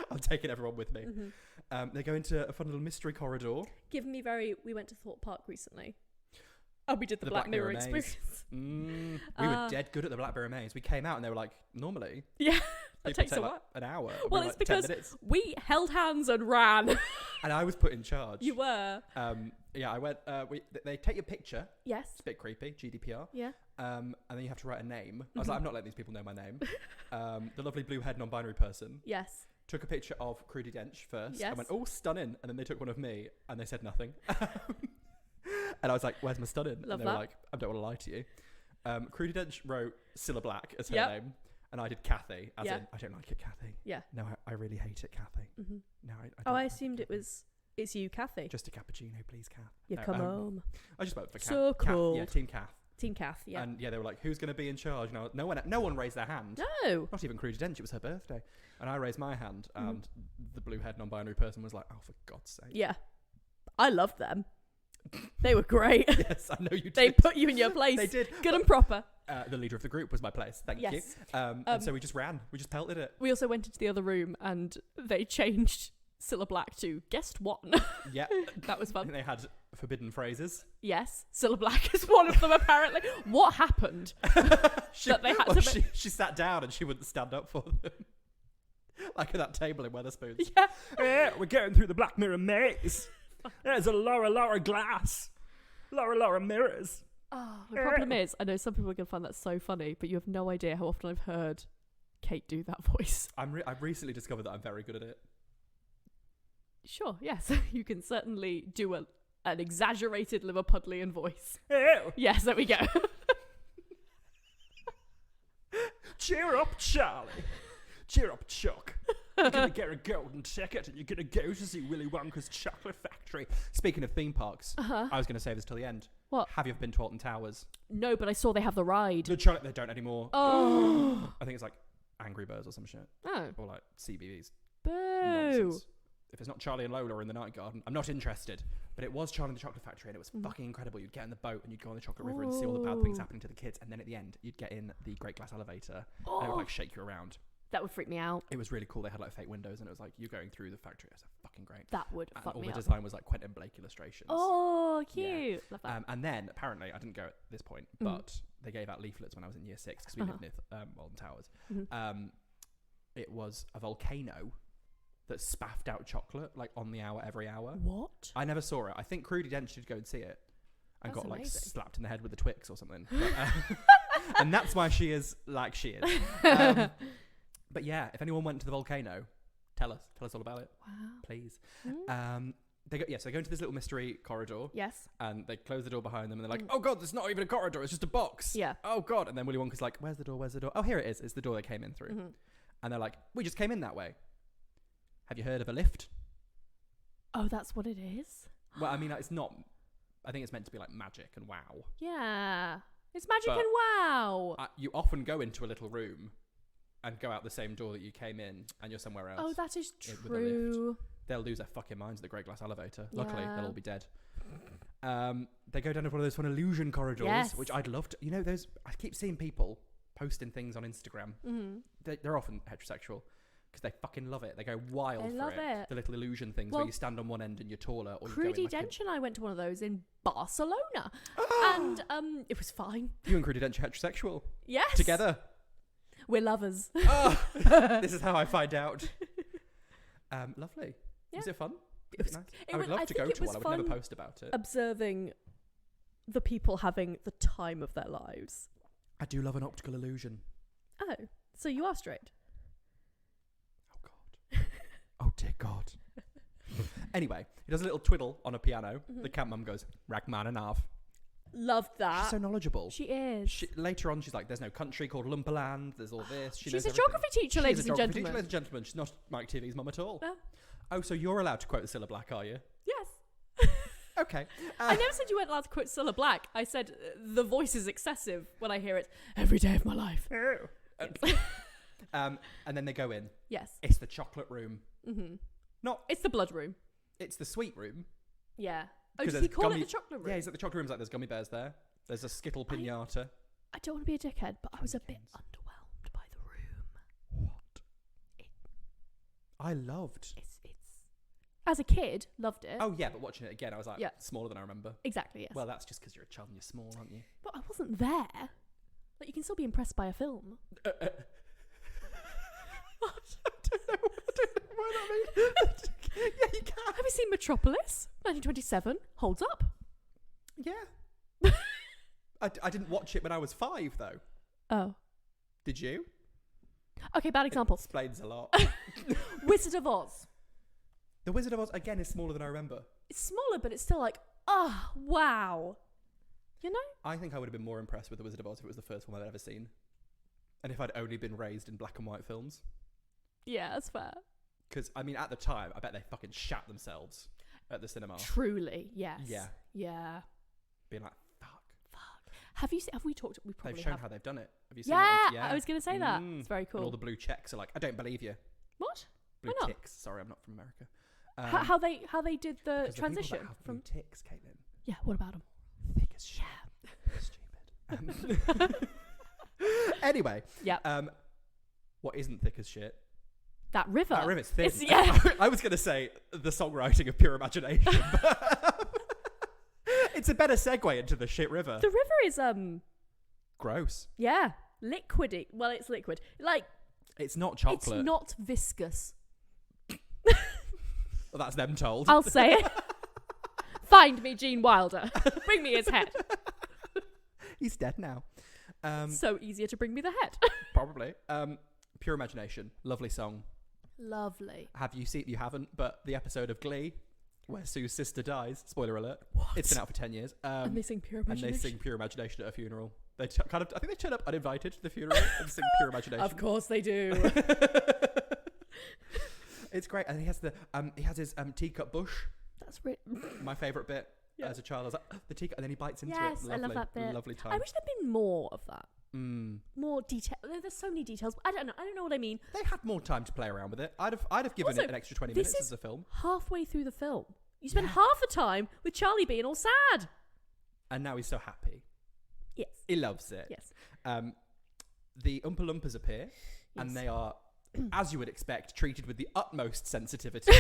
I'm taking everyone with me. Mm-hmm. They go into a fun little mystery corridor. We went to Thorpe Park recently. Oh, we did the Black Mirror experience. We were dead good at the Black Mirror maze. We came out and they were like, normally. Yeah. That takes take a while. Like an hour. Well, it's because we held hands and ran. And I was put in charge. You were. Yeah, I went. They take your picture. Yes. It's a bit creepy. GDPR. Yeah. And then you have to write a name. I was like, I'm not letting these people know my name. The lovely blue-haired non-binary person. Yes. Took a picture of Crudy Dench first. Yes. I went, oh, stunning. And then they took one of me and they said nothing. And I was like, where's my stunning? Love and they were that. like, I don't want to lie to you. Crudy Dench wrote Cilla Black as her Yep. name, and I did Kathy, as Yeah. in, I don't like it, Kathy. Yeah. No, I really hate it, Kathy. Mm-hmm. No, I Oh, don't I like assumed it Kathy. was. It's you, Kathy. Just a cappuccino, please, Kath. You No, come home. I just voted for Kath. So cool. Yeah, Team Kath. Team Kath. Yeah. And yeah, they were like, "Who's going to be in charge?" No one raised their hand. No. Not even Crudy Dench. It was her birthday, and I raised my hand, and the blue-haired non-binary person was like, "Oh, for God's sake!" Yeah. I loved them. They were great. Yes, I know you did. They put you in your place. They did. Good and proper. The leader of the group was my place. Thank you. Yes. And so we just ran. We just pelted it. We also went into the other room and they changed Cilla Black to guest one. Yeah. That was fun. They had forbidden phrases. Yes, Cilla Black is one of them apparently. What happened? That they had to she sat down and she wouldn't stand up for them. Like at that table in Wetherspoons. Yeah. We're going through the Black Mirror maze. There's a Laura glass. Laura mirrors. Oh, the problem is, I know some people are going to find that so funny, but you have no idea how often I've heard Kate do that voice. I've recently discovered that I'm very good at it. Sure, yes. You can certainly do an exaggerated Liverpudlian voice. Ew. Yes, there we go. Cheer up, Charlie. Cheer up, Chuck. You're going to get a golden ticket and you're going to go to see Willy Wonka's chocolate factory. Speaking of theme parks, I was going to save this till the end. What? Have you ever been to Alton Towers? No, but I saw they have the ride. They don't anymore. Oh. I think it's like Angry Birds or some shit. Oh. Or like CBBS. Boo. Nonsense. If it's not Charlie and Lola in the Night Garden, I'm not interested. But it was Charlie and the Chocolate Factory, and it was fucking incredible. You'd get in the boat and you'd go on the chocolate river and see all the bad things happening to the kids. And then at the end, you'd get in the great glass elevator and it would like shake you around. That would freak me out. It was really cool. They had like fake windows and it was like you going through the factory. It was fucking great. That would And fuck all me the up. design was like Quentin Blake illustrations. Oh, cute. Yeah. Love that. And then apparently, I didn't go at this point, but they gave out leaflets when I was in year 6 because we lived near Alton Towers. It was a volcano that spaffed out chocolate like on the hour every hour. What? I never saw it. I think Crudy Dent should go and see it and That's got like amazing. slapped in the head with a Twix or something. But, and that's why she is like she is. But yeah, if anyone went to the volcano, tell us all about it. Wow. Please. They go into this little mystery corridor. Yes. And they close the door behind them and they're like, oh God, there's not even a corridor, it's just a box. Yeah. Oh God. And then Willy Wonka's like, where's the door? Oh, here it is. It's the door they came in through. And they're like, we just came in that way. Have you heard of a lift? Oh, that's what it is? Well, I mean, it's not, I think it's meant to be like magic and wow. Yeah. It's magic But- and wow. You often go into a little room and go out the same door that you came in and you're somewhere else. Oh, that is with a lift. true. They'll lose their fucking minds at the Great Glass Elevator. Luckily, Yeah. they'll all be dead. They go down one of those fun illusion corridors, Yes. which I'd love to. You know, those. I keep seeing people posting things on Instagram. They're often heterosexual because they fucking love it. They go wild They for love it. it. The little illusion things Well, where you stand on one end and you're taller. Or you go in Crudy like Dench and I went to one of those in Barcelona. And it was fine. you and Crudy Dench are heterosexual Yes. together. We're lovers. Oh, this is how I find out. Lovely. Yeah. Was it fun? It was nice. it I would was- love to think go it to was one. I would never fun post about it. observing the people having the time of their lives. I do love an optical illusion. Oh, so you are straight. Oh God. Oh dear God. Anyway, he does a little twiddle on a piano. The camp mum goes, Rachmaninoff. Loved that. She's so knowledgeable. She is. Later on, she's like, there's no country called Lumperland. There's all this. She She's knows a everything. geography teacher, She is ladies a and geography teacher, gentlemen. ladies and gentlemen. She's not Mike TV's mum at all. No. Oh, so you're allowed to quote the Cilla Black, are you? Yes. Okay. I never said you weren't allowed to quote Cilla Black. I said the voice is excessive when I hear it every day of my life. And then they go in. Yes. It's the chocolate room. Not. It's the blood room. It's the sweet room. Yeah. Oh, 'Cause does he there's call gummy- it the chocolate room? Yeah, he's at the chocolate room's like there's gummy bears there. There's a Skittle pinata. I don't want to be a dickhead, but I was a bit Candy canes. underwhelmed by the room. What? I loved. It's as a kid, loved it. Oh yeah, but watching it again, I was like, Yeah. smaller than I remember. Exactly, yes. Well, that's just because you're a child and you're small, aren't you? But I wasn't there. Like, you can still be impressed by a film. What? I don't know what that means. Yeah, you can. Have you seen Metropolis? 1927. Holds up. Yeah. I didn't watch it when I was 5, though. Oh. Did you? Okay, bad example. Explains a lot. Wizard of Oz. The Wizard of Oz, again, is smaller than I remember. It's smaller, but it's still like, oh, wow. You know? I think I would have been more impressed with The Wizard of Oz if it was the first one I'd ever seen. And if I'd only been raised in black and white films. Yeah, that's fair. Because, I mean, at the time, I bet they fucking shat themselves at the cinema. Truly, yes. Yeah. Yeah. Being like, fuck. Have we talked? We probably They've shown have. how they've done it. Have you seen Yeah, it? Yeah, I was going to say that. It's very cool. And all the blue checks are like, I don't believe you. What? Blue Why not? ticks. Sorry, I'm not from America. How they did the transition from blue ticks, Caitlin. Yeah, what about them? Thick as shit. Stupid. Anyway. Yeah. What isn't thick as shit? That river. That river's thin. Yeah. I was going to say the songwriting of Pure Imagination, but it's a better segue into the shit river. The river is gross. Yeah, liquidy. Well, it's liquid. Like it's not chocolate. It's not viscous. Well, that's them told. I'll say it. Find me Gene Wilder. Bring me his head. He's dead now. So easier to bring me the head. Probably. Pure Imagination. Lovely song. Lovely. Have you seen? You haven't, but the episode of Glee where Sue's sister dies. Spoiler alert. What? It's been out for 10 years. And they sing Pure Imagination. And they sing Pure Imagination at a funeral. They I think they turn up uninvited to the funeral and sing Pure Imagination. Of course they do. It's great, and he has his teacup bush. That's my favourite bit. Yeah. As a child, I was like, the teacup, and then he bites into it. Yes, Lovely, I love that bit. Lovely time. I wish there'd been more of that. Mm. More detail. There's so many details. I don't know what I mean. They had more time to play around with it. I'd have given Also, it an extra 20 minutes as a film. Halfway through the film, you spend half the time with Charlie being all sad. And now he's so happy. Yes. He loves it. Yes. The Oompa Loompas appear, and they are, as you would expect, treated with the utmost sensitivity.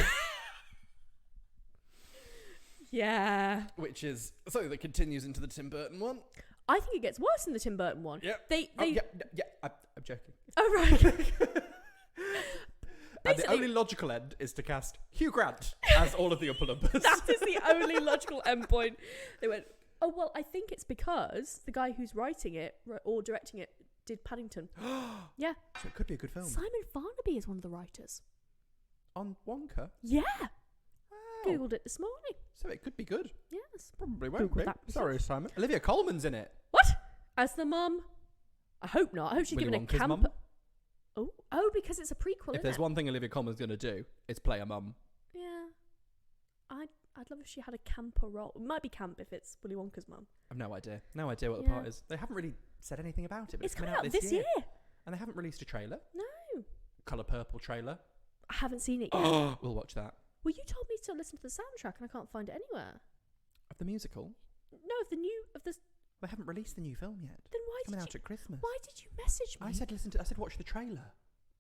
Yeah. Which is something that continues into the Tim Burton one. I think it gets worse in the Tim Burton one. Yeah. I'm joking. Oh, right. And the only logical end is to cast Hugh Grant as all of the Oompa Loompas. That is the only logical end point. They went, oh, well, I think it's because the guy who's writing it or directing it did Paddington. Yeah. So it could be a good film. Simon Farnaby is one of the writers. On Wonka? Yeah. Wow. Googled it this morning. So it could be good. Yes. Probably won't Googled be. that. Sorry, Simon. Olivia Colman's in it. What? As the mum? I hope not. I hope she's Willy given Wonka's a camp. mum? Oh, because it's a prequel, If isn't there's it? one thing Olivia Colman's going to do, it's play a mum. Yeah. I'd love if she had a camper role. It might be camp if it's Willy Wonka's mum. I've no idea. No idea what the part is. They haven't really said anything about it, but It's coming coming out this year. And they haven't released a trailer. No. Colour Purple trailer. I haven't seen it yet. We'll watch that. Well, you told me to listen to the soundtrack and I can't find it anywhere. Of the musical? No, of the... They haven't released the new film yet. Then why Coming did out at Christmas. Why did you message me? I said watch the trailer.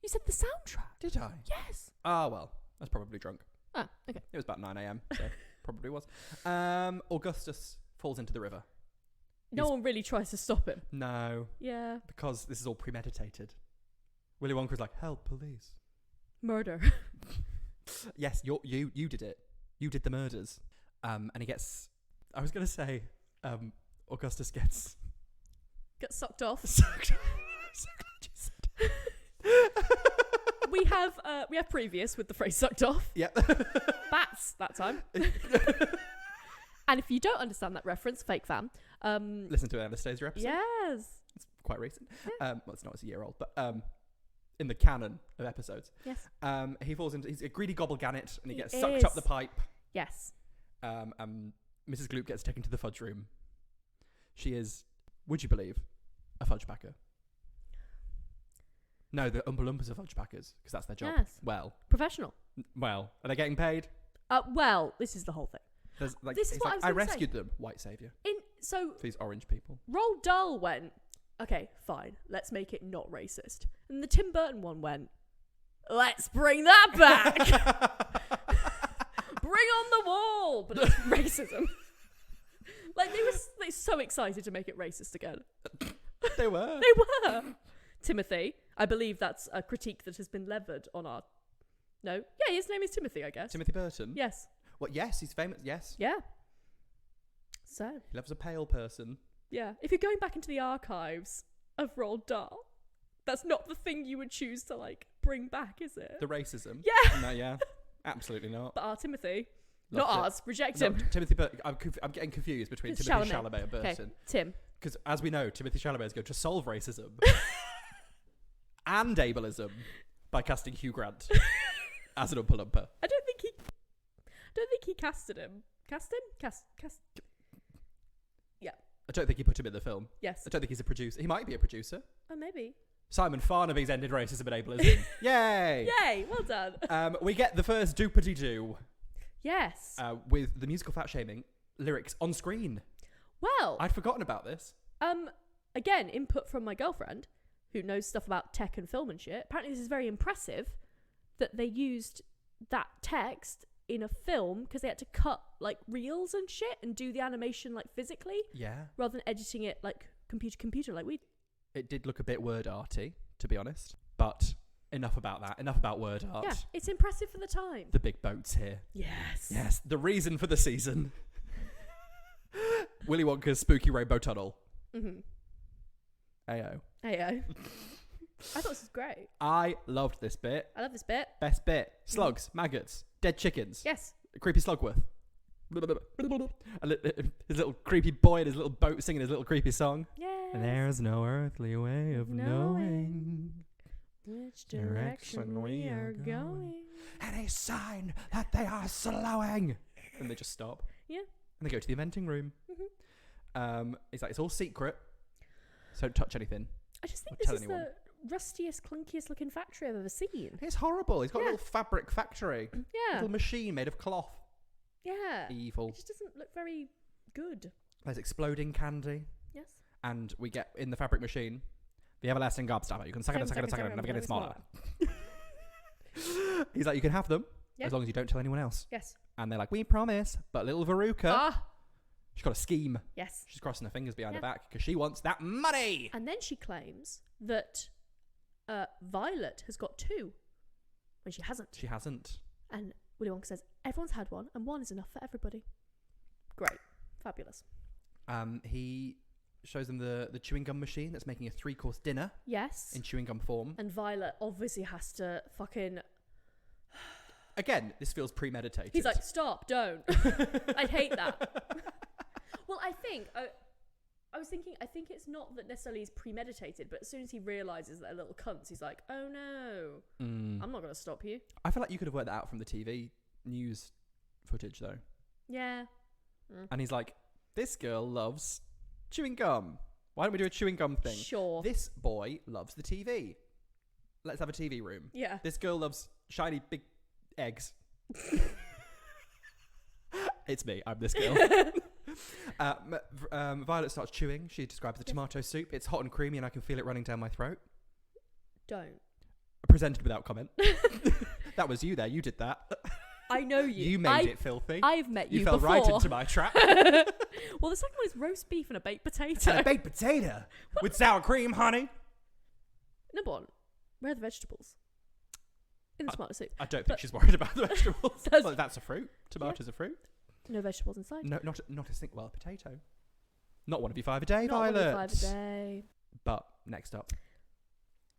You said the soundtrack. Did I? Yes. Ah, well. I was probably drunk. Oh, okay. It was about 9 a.m, so probably was. Augustus falls into the river. No one really tries to stop him. No. Yeah. Because this is all premeditated. Willy Wonka's like, help, police. Murder. Yes, you did it. You did the murders. And he gets... I was going to say... Augustus gets... Gets sucked off. Sucked off. So glad you said it. We have previous with the phrase sucked off. Yep. Bats that time. And if you don't understand that reference, fake fan. Listen to Anastasia episode. Yes. It's quite recent. Yeah. Well, it's not, it's a year old, but in the canon of episodes. Yes. He falls into... He's a greedy gobblegannet, and he gets He sucked up is. the pipe. Yes. Mrs. Gloop gets taken to the fudge room. She is, would you believe, a fudge packer. No, the Oompa Loompas are fudge packers, because that's their job. Yes. Well, Professional. are they getting paid? Well, this is the whole thing. There's, like, This is it's what like, I was gonna rescued them, white saviour, So for these orange people. Roald Dahl went, okay, fine, let's make it not racist. And the Tim Burton one went, let's bring that back. Bring on the wall. But it's racism. Like, they were so excited to make it racist again. They were. They were. Timothy, I believe that's a critique that has been levered on our... No? Yeah, his name is Timothy, I guess. Timothy Burton? Yes. Well, yes, he's famous. Yes. Yeah. So. He loves a pale person. Yeah. If you're going back into the archives of Roald Dahl, that's not the thing you would choose to, like, bring back, is it? The racism? Yeah. No, yeah. Absolutely not. But our Timothy... Not Loved it. ours. Reject No, him. Timothy Burton. I'm getting confused between It's Timothy Chalamet. Chalamet and Okay, Burton. Tim. Because as we know, Timothy Chalamet is going to solve racism and ableism by casting Hugh Grant as an Oompa Loompa. I don't think he casted him. Cast him? Cast. Yeah. I don't think he put him in the film. Yes. I don't think he's a producer. He might be a producer. Oh, maybe. Simon Farnaby's ended racism and ableism. Yay! Yay! Well done. We get the first doopity-doo Yes. with the musical fat shaming lyrics on screen. Well. I'd forgotten about this. Again, input from my girlfriend, who knows stuff about tech and film and shit. Apparently, this is very impressive that they used that text in a film because they had to cut like reels and shit and do the animation like physically. Yeah. Rather than editing it like computer like we. It did look a bit word arty, to be honest. But enough about that. Enough about word art. Yeah, it's impressive for the time. The big boat's here. Yes. Yes, the reason for the season. Willy Wonka's Spooky Rainbow Tunnel. Mm-hmm. Ayo. Ayo. I thought this was great. I loved this bit. I love this bit. Best bit. Slugs, maggots, dead chickens. Yes. Creepy Slugworth. His little creepy boy in his little boat singing his little creepy song. Yes. There's no earthly way of knowing which direction we are going. Any sign that they are slowing. And they just stop. Yeah. And they go to the inventing room. Mm-hmm. It's like, it's all secret. So don't touch anything. I just think Or this tell is anyone. the rustiest, clunkiest looking factory I've ever seen. It's horrible. He's got a Yeah. little fabric factory. Yeah. Little machine made of cloth. Yeah. Evil. It just doesn't look very good. There's exploding candy. Yes. And we get in the fabric machine the everlasting gobstopper. You can suck it and suck it and suck it and never get it smaller. He's like, you can have them Yeah. as long as you don't tell anyone else. Yes. And they're like, we promise. But little Veruca, she's got a scheme. Yes. She's crossing her fingers behind Yeah. her back because she wants that money. And then she claims that Violet has got 2 when she hasn't. She hasn't. And Willy Wonka says, everyone's had one and one is enough for everybody. Great. Fabulous. He shows them the chewing gum machine that's making a 3-course dinner Yes. in chewing gum form. And Violet obviously has to fucking... Again, this feels premeditated. He's like, stop, don't. I'd hate that. Well, I think... I was thinking, I think it's not that necessarily he's premeditated, but as soon as he realises that they're little cunts, he's like, oh no, I'm not going to stop you. I feel like you could have worked that out from the TV news footage, though. Yeah. And he's like, this girl loves chewing gum. Why don't we do a chewing gum thing? Sure. This boy loves the TV. Let's have a TV room. Yeah. This girl loves shiny big eggs. It's me. I'm this girl. Violet starts chewing. She describes the tomato soup. It's hot and creamy and I can feel it running down my throat. Don't. Presented without comment. That was you there. You did that. I know you. You made it filthy. I've met you fell before. right into my trap. Well, the second one is roast beef and a baked potato. And a baked potato with sour cream, honey. Number 1, where are the vegetables? In the tomato soup. I don't think she's worried about the vegetables. Well, that's a fruit. Tomatoes are fruit. No vegetables inside. No, not a single. Well, a potato. Not one of your 5 a day, Not Violet. one of 5 a day. But next up,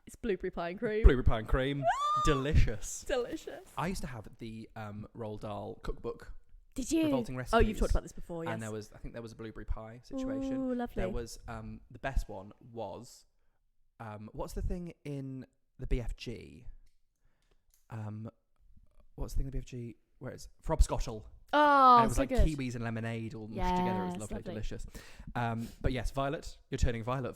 It's blueberry pie and cream. blueberry pie and cream. Delicious. Delicious. I used to have the Roald Dahl cookbook. Did you? Revolting recipes. Oh, you've talked about this before, yes. And I think there was a blueberry pie situation. Ooh, lovely. There was the best one was what's the thing in the BFG? What's the thing in the BFG? Where it's Frobscottle. Oh, and it was so like good. kiwis and lemonade all mushed together. It was lovely, delicious. But yes, Violet, you're turning violet.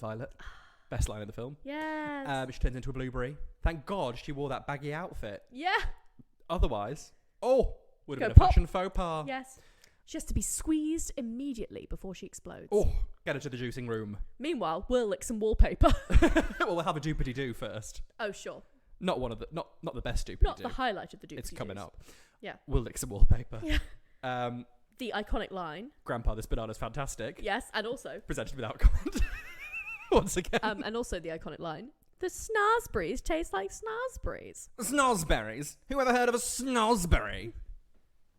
Best line of the film. Yes. She turns into a blueberry. Thank God she wore that baggy outfit. Yeah. Otherwise, would have been a Go pop. fashion faux pas. Yes. She has to be squeezed immediately before she explodes. Oh, get her to the juicing room. Meanwhile, we'll lick some wallpaper. Well, we'll have a doopity-doo first. Oh, sure. Not one of the, not the best doopity-doo. Not the highlight of the doopsie. It's coming up. Yeah. We'll lick some wallpaper. Yeah. Um, The iconic line. Grandpa, this banana's fantastic. Yes, and also. Presented without comment. Once again. And also the iconic line. The snozberries taste like snozberries. Snozberries. Who ever heard of a snozberry?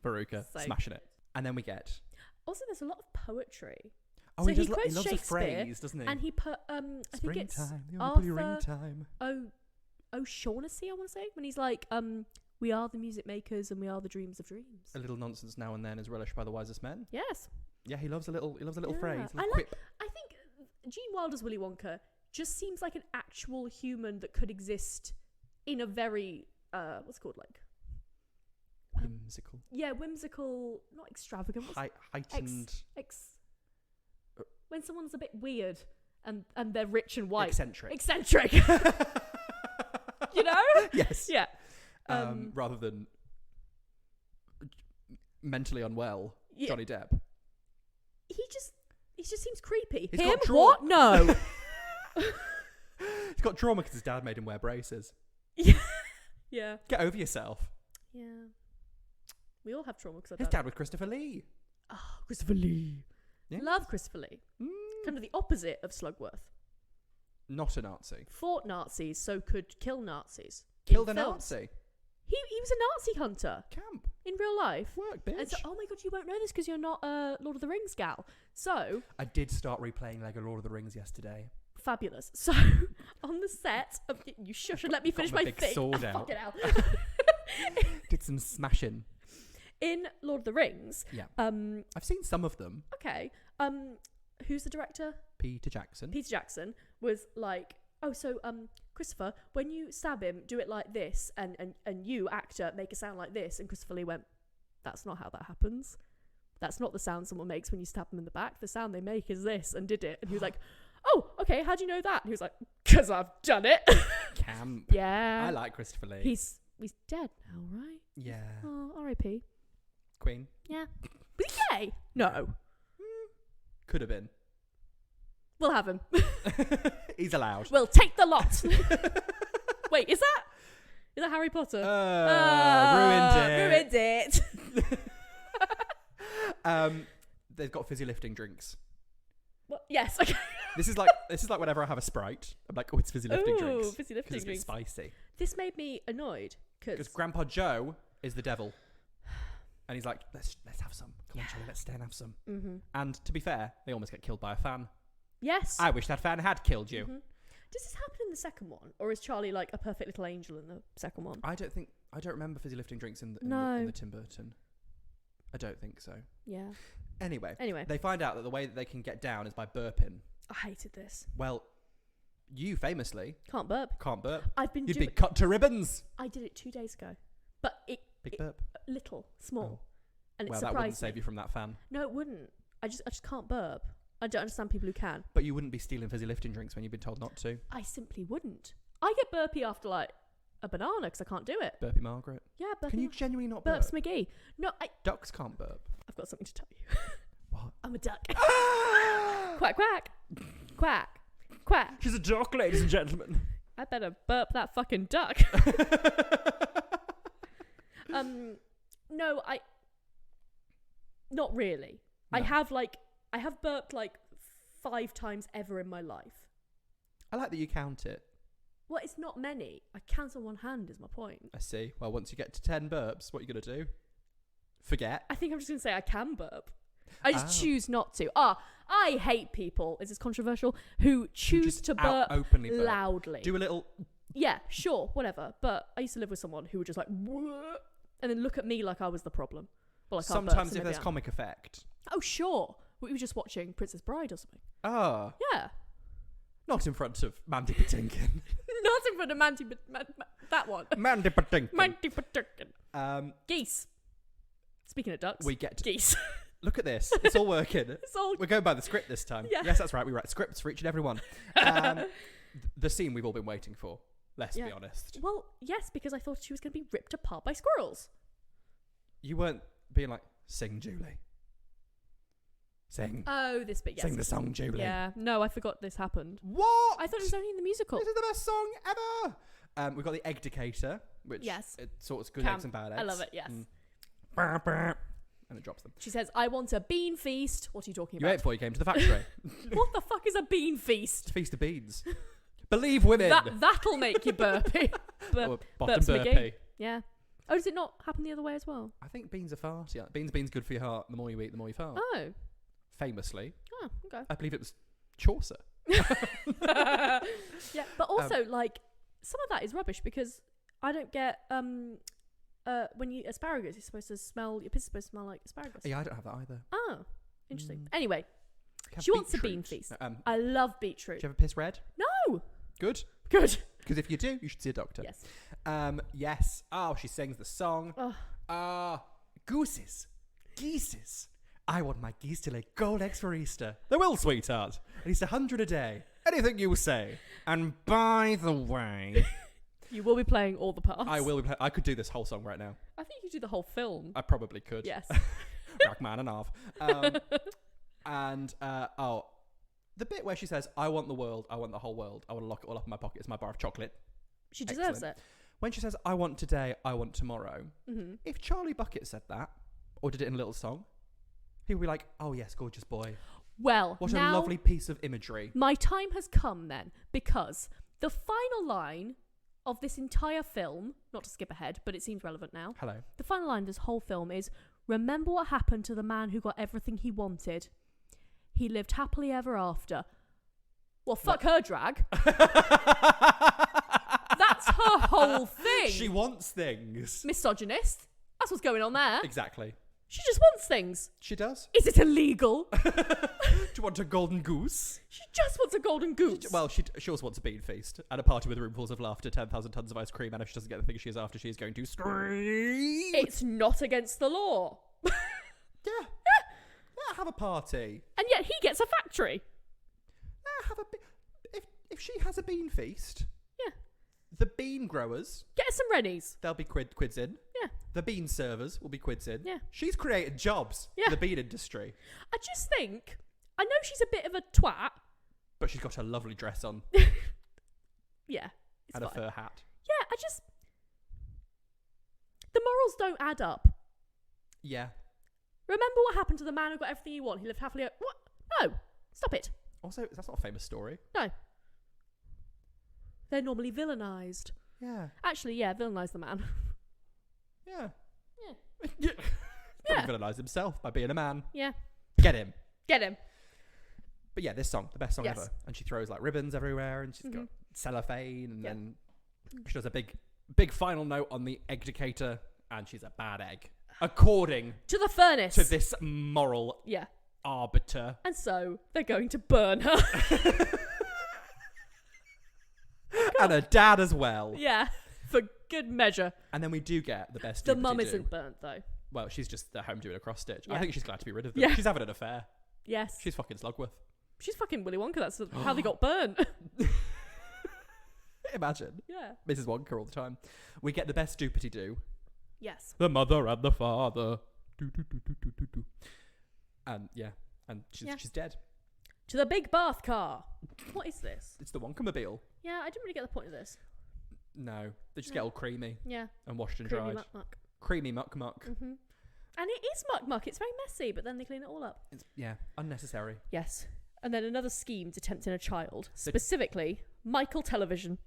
Veruca, So smashing it. And then we get... Also, there's a lot of poetry. Oh, So he quotes loves a Shakespeare, phrase, doesn't he? And he put, I think it's Springtime, the Arthur only ring time. O'Shaughnessy, I want to say, when he's like, We are the music makers, and we are the dreams of dreams. A little nonsense now and then is relished by the wisest men. Yes. Yeah, he loves a little phrase. A little I quip. think Gene Wilder's Willy Wonka just seems like an actual human that could exist in a very what's it called, like Whimsical. Whimsical, not extravagant. Heightened. When someone's a bit weird and they're rich and white. Eccentric. You know? Yes. Yeah. Rather than mentally unwell, Johnny Depp. He just seems creepy. He's Him? got trauma. What? No. He's got trauma because his dad made him wear braces. Yeah. Get over yourself. Yeah. We all have trauma because his dad was Christopher Lee. Oh, Christopher Lee. Yeah. Love Christopher Lee. Kind of the opposite of Slugworth. Not a Nazi. Fought Nazis so could kill Nazis. Killed a Nazi. He was a Nazi hunter. Camp. In real life. Work, bitch. And so, oh my god, you won't know this because you're not a Lord of the Rings gal. So I did start replaying Lego Lord of the Rings yesterday. Fabulous. So on the set of you shush and let me finish my big thing. sword out. Fucking hell. Did some smashing. In Lord of the Rings. Yeah. I've seen some of them. Okay. Who's the director? Peter Jackson. Peter Jackson was like, oh, so Christopher, when you stab him, do it like this, and you, actor, make a sound like this. And Christopher Lee went, that's not how that happens. That's not the sound someone makes when you stab them in the back. The sound they make is this, and did it. And he was like, oh, okay, how do you know that? And he was like, because I've done it. Camp. Yeah. I like Christopher Lee. He's dead now, right? Yeah. Oh, R.I.P. Queen. Yeah. Was he gay? No. Could have been. We'll have him. He's allowed. We'll take the lot. Wait, is that Harry Potter? Ruined it. They've got fizzy lifting drinks. What? Yes. Okay. This is like whenever I have a Sprite, I'm like, oh, it's fizzy lifting drinks. Fizzy lifting it's drinks. Spicy. This made me annoyed Because Grandpa Joe is the devil, and he's like, let's have some. Come on, Charlie, let's stay and have some. Mm-hmm. And to be fair, they almost get killed by a fan. Yes. I wish that fan had killed you. Mm-hmm. Does this happen in the second one, or is Charlie like a perfect little angel in the second one? I don't remember fizzy lifting drinks in the Tim Burton. I don't think so. Yeah. Anyway, they find out that the way that they can get down is by burping. I hated this. Well, you famously can't burp. You'd be cut to ribbons. I did it 2 days ago, but big burp, little, small, and it well, surprised that wouldn't me. save you from that fan. No, it wouldn't. I just can't burp. I don't understand people who can. But you wouldn't be stealing fizzy lifting drinks when you've been told not to. I simply wouldn't. I get burpy after like a banana because I can't do it. Burpy Margaret. Yeah, burpy. Can you genuinely not burp? Burps McGee. No, Ducks can't burp. I've got something to tell you. What? I'm a duck. Quack, quack. Quack, quack. She's a duck, ladies and gentlemen. I better burp that fucking duck. No, not really. No. I have burped like 5 times ever in my life. I like that you count it. Well, it's not many. I count on one hand is my point. I see. Well, once you get to 10 burps, what are you going to do? Forget? I think I'm just going to say I can burp. I just choose not to. I hate people, is this controversial, who choose to burp openly loudly. Do a little... Yeah, sure, whatever. But I used to live with someone who would just like... and then look at me like I was the problem. Well, I can't burp, sometimes so if there's comic effect. Oh, sure. We were just watching Princess Bride or something. Oh. Yeah. Not in front of Mandy Patinkin. Not in front of Mandy, that one. Mandy Patinkin. Mandy Patinkin. Geese. Speaking of ducks. We get to geese. Look at this. It's all working. We're going by the script this time. Yeah. Yes, that's right. We write scripts for each and every one. The scene we've all been waiting for. Let's be honest. Well, yes, because I thought she was going to be ripped apart by squirrels. You weren't being like, sing, Julie. Sing. Oh, this bit, yes. Sing the song, Julie. Yeah. No, I forgot this happened. What? I thought it was only in the musical. This is the best song ever. We've got the egg decatur, which it sorts good eggs and bad eggs. I love it, yes. And it drops them. She says, I want a bean feast. What are you talking about? You ate before you came to the factory. What the fuck is a bean feast? It's a feast of beans. Believe women. That'll make you burpy. Bottom burpy. Yeah. Oh, does it not happen the other way as well? I think beans are farty. Yeah. Beans good for your heart. The more you eat, the more you fart. Oh. Famously. Oh, okay. I believe it was Chaucer. Yeah, but also, like, some of that is rubbish because I don't get when you asparagus, you're supposed to smell. Your piss is supposed to smell like asparagus. Yeah, I don't have that either. Oh, interesting. Anyway, Have she wants a beetroot. bean feast. No, I love beetroot. do you have a piss red? No. Good. Good. Because if you do, you should see a doctor. Yes. Yes. Oh, she sings the song. Oh. Gooses. Geeses. I want my geese to lay gold eggs for Easter. They will, sweetheart. At least 100 a day. Anything you say. And by the way... You will be playing all the parts. I will be I could do this whole song right now. I think you could do the whole film. I probably could. Yes. Rockman and half. The bit where she says, I want the world, I want the whole world, I want to lock it all up in my pocket, it's my bar of chocolate. She deserves Excellent. it. When she says, I want today, I want tomorrow, if Charlie Bucket said that, or did it in a little song, he would be like, oh yes, gorgeous boy. Well, What now a lovely piece of imagery. my time has come then, because the final line of this entire film, not to skip ahead, but it seems relevant now. Hello. The final line of this whole film is, remember what happened to the man who got everything he wanted. He lived happily ever after. Well, fuck her, drag. That's her whole thing. She wants things. Misogynist. That's what's going on there. Exactly. She just wants things. She does. Is it illegal? Do you want a golden goose? She just wants a golden goose. Well, she also wants a bean feast and a party with roomfuls of laughter, 10,000 tons of ice cream, and if she doesn't get the thing she is after, she is going to scream. It's not against the law. Yeah. Have a party. And yet he gets a factory. If she has a bean feast, Yeah. the bean growers, Get some Rennies. they'll be quids in. Yeah. The bean servers will be quids in. Yeah. She's created jobs Yeah. for the bean industry. I just think, I know she's a bit of a twat. But she's got a lovely dress on Yeah. It's and fine. a fur hat. Yeah, the morals don't add up. Yeah. Remember what happened to the man who got everything he wanted? He lived happily. What? No. Stop it. Also, that's not a famous story. No. They're normally villainised. Yeah. Actually, yeah, villainise the man. Yeah. Yeah. Probably villainise himself by being a man. Yeah. Get him. Get him. But yeah, this song, the best song Yes. ever. And she throws like ribbons everywhere, and she's got cellophane, and Yeah. then she does a big final note on the egg decatur, and she's a bad egg, according To the furnace. to this moral Yeah. arbiter. And so they're going to burn her. And her dad as well. Yeah. For good measure. And then we do get the best. The Doopity mum Doo. isn't burnt though. Well, she's just at home doing a cross stitch. Yeah. I think she's glad to be rid of them. Yeah. She's having an affair. Yes. She's fucking Slugworth. She's fucking Willy Wonka. That's how they got burnt. Imagine. Yeah. Mrs. Wonka all the time. We get the best Doopity Doo. Yes. The mother and the father. Do, do, do, do, do, do, do. And yeah. And she's dead. To the big bath car. What is this? It's the Wonkamobile. Yeah, I didn't really get the point of this. No. They just get all creamy Yeah. and washed and Creamy dried. muck muck. Creamy muck muck. Mm-hmm. And it is muck muck. It's very messy, but then they clean it all up. It's, yeah, unnecessary. Yes. And then another scheme to tempt in a child. Specifically, Michael Television.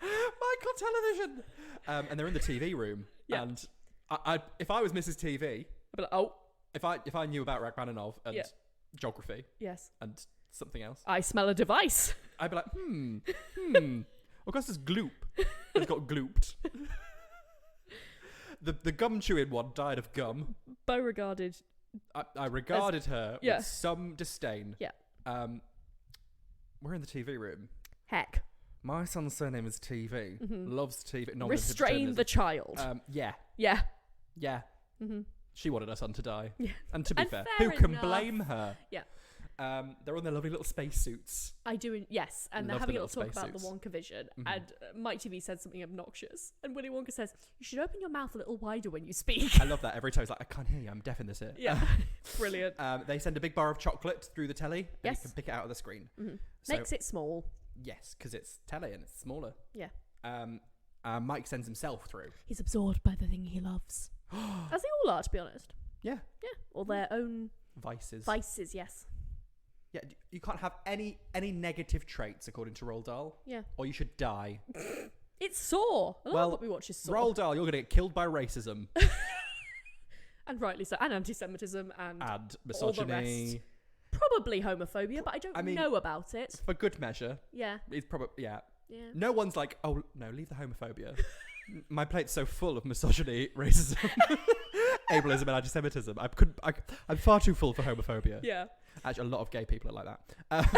Michael Television! And they're in the TV room. Yeah. And I if I was Mrs. TV, I'd be like, oh, if I knew about Rachmaninoff and Yeah. geography yes. and something else, I smell a device. I'd be like, Augustus Gloop has got glooped. The gum chewing one died of gum. Beauregarded. I regarded her yeah. with some disdain. Yeah. We're in the TV room. Heck. My son's surname is TV. Loves TV. Restrain the child. Yeah. Yeah. Yeah. Mm-hmm. She wanted her son to die. Yeah. And to be And fair, fair who can enough. blame her? Yeah. They're on their lovely little spacesuits. I do, yes. And they're Love having the a little talk little about the spacesuits. Wonka vision. Mhm. And Mike TV said something obnoxious. And Willy Wonka says, you should open your mouth a little wider when you speak. I love that. Every time he's like, I can't hear you. I'm deaf in this ear. Yeah. Brilliant. They send a big bar of chocolate through the telly. And Yes. you can pick it out of the screen. Mm-hmm. So, Makes it small. yes, because it's telly and it's smaller. Yeah. Mike sends himself through. He's absorbed by the thing he loves. As they all are, to be honest. Yeah. Yeah. Or their own Vices. vices, yes. Yeah, you can't have any negative traits according to Roald Dahl, Yeah. or you should die. It's Saw. A lot Well, of what we watch is Saw. Roald Dahl, you're going to get killed by racism And rightly so. And anti-Semitism and and all the misogyny. rest. Probably homophobia, but I don't know about it. For good measure, Yeah. it's probably, yeah. Yeah. No one's like, oh, no, leave the homophobia. My plate's so full of misogyny, racism, ableism, and anti-Semitism. I'm far too full for homophobia. Yeah. Actually, a lot of gay people are like that.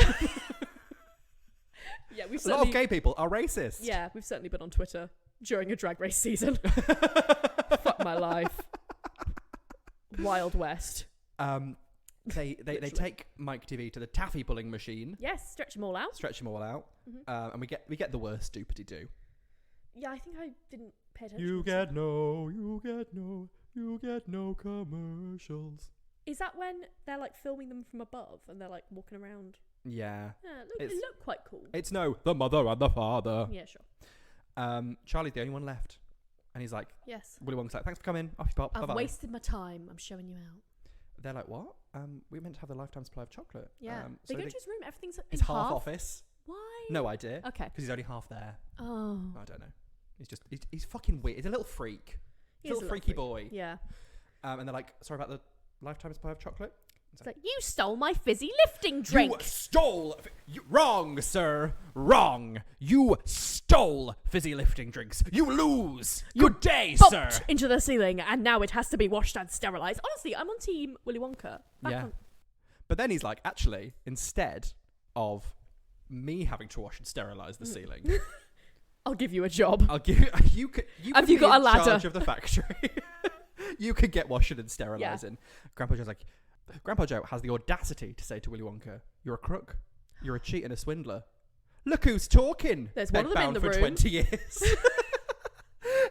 Yeah, we've a lot of gay people are racist. Yeah, we've certainly been on Twitter during a drag race season. Fuck my life. Wild West. They take Mike TV to the taffy pulling machine. Yes, stretch them all out. Mm-hmm. And we get the worst doopity do. Yeah, I think I didn't pay attention. You get no commercials. Is that when they're like filming them from above and they're like walking around? Yeah. It looked quite cool. It's the mother and the father. Yeah, sure. Charlie's the only one left. And he's like, yes. Willy Wonka's like, thanks for coming. Off you pop. I've Bye-bye. wasted my time. I'm showing you out. They're like, what? We meant to have the lifetime supply of chocolate. Yeah. They go into his room. Everything's his in half office. Why? No idea. Okay. Because he's only half there. Oh. I don't know. He's fucking weird. He's a little freak. He's a little freaky boy. Yeah. And they're like, sorry about the lifetime supply of chocolate. It's like, you stole my fizzy lifting drink. You stole... wrong, sir. Wrong. You stole fizzy lifting drinks. You lose. Good day, sir. Into the ceiling, and now it has to be washed and sterilised. Honestly, I'm on team Willy Wonka. But then he's like, actually, instead of me having to wash and sterilise the ceiling... I'll give you a job. I'll give you... Have you got a ladder? In charge of the factory. You could get washing and sterilising. Yeah. Grandpa Joe's like... Grandpa Joe has the audacity to say to Willy Wonka, you're a crook. You're a cheat and a swindler. Look who's talking. There's one of them in the for room. 20 years.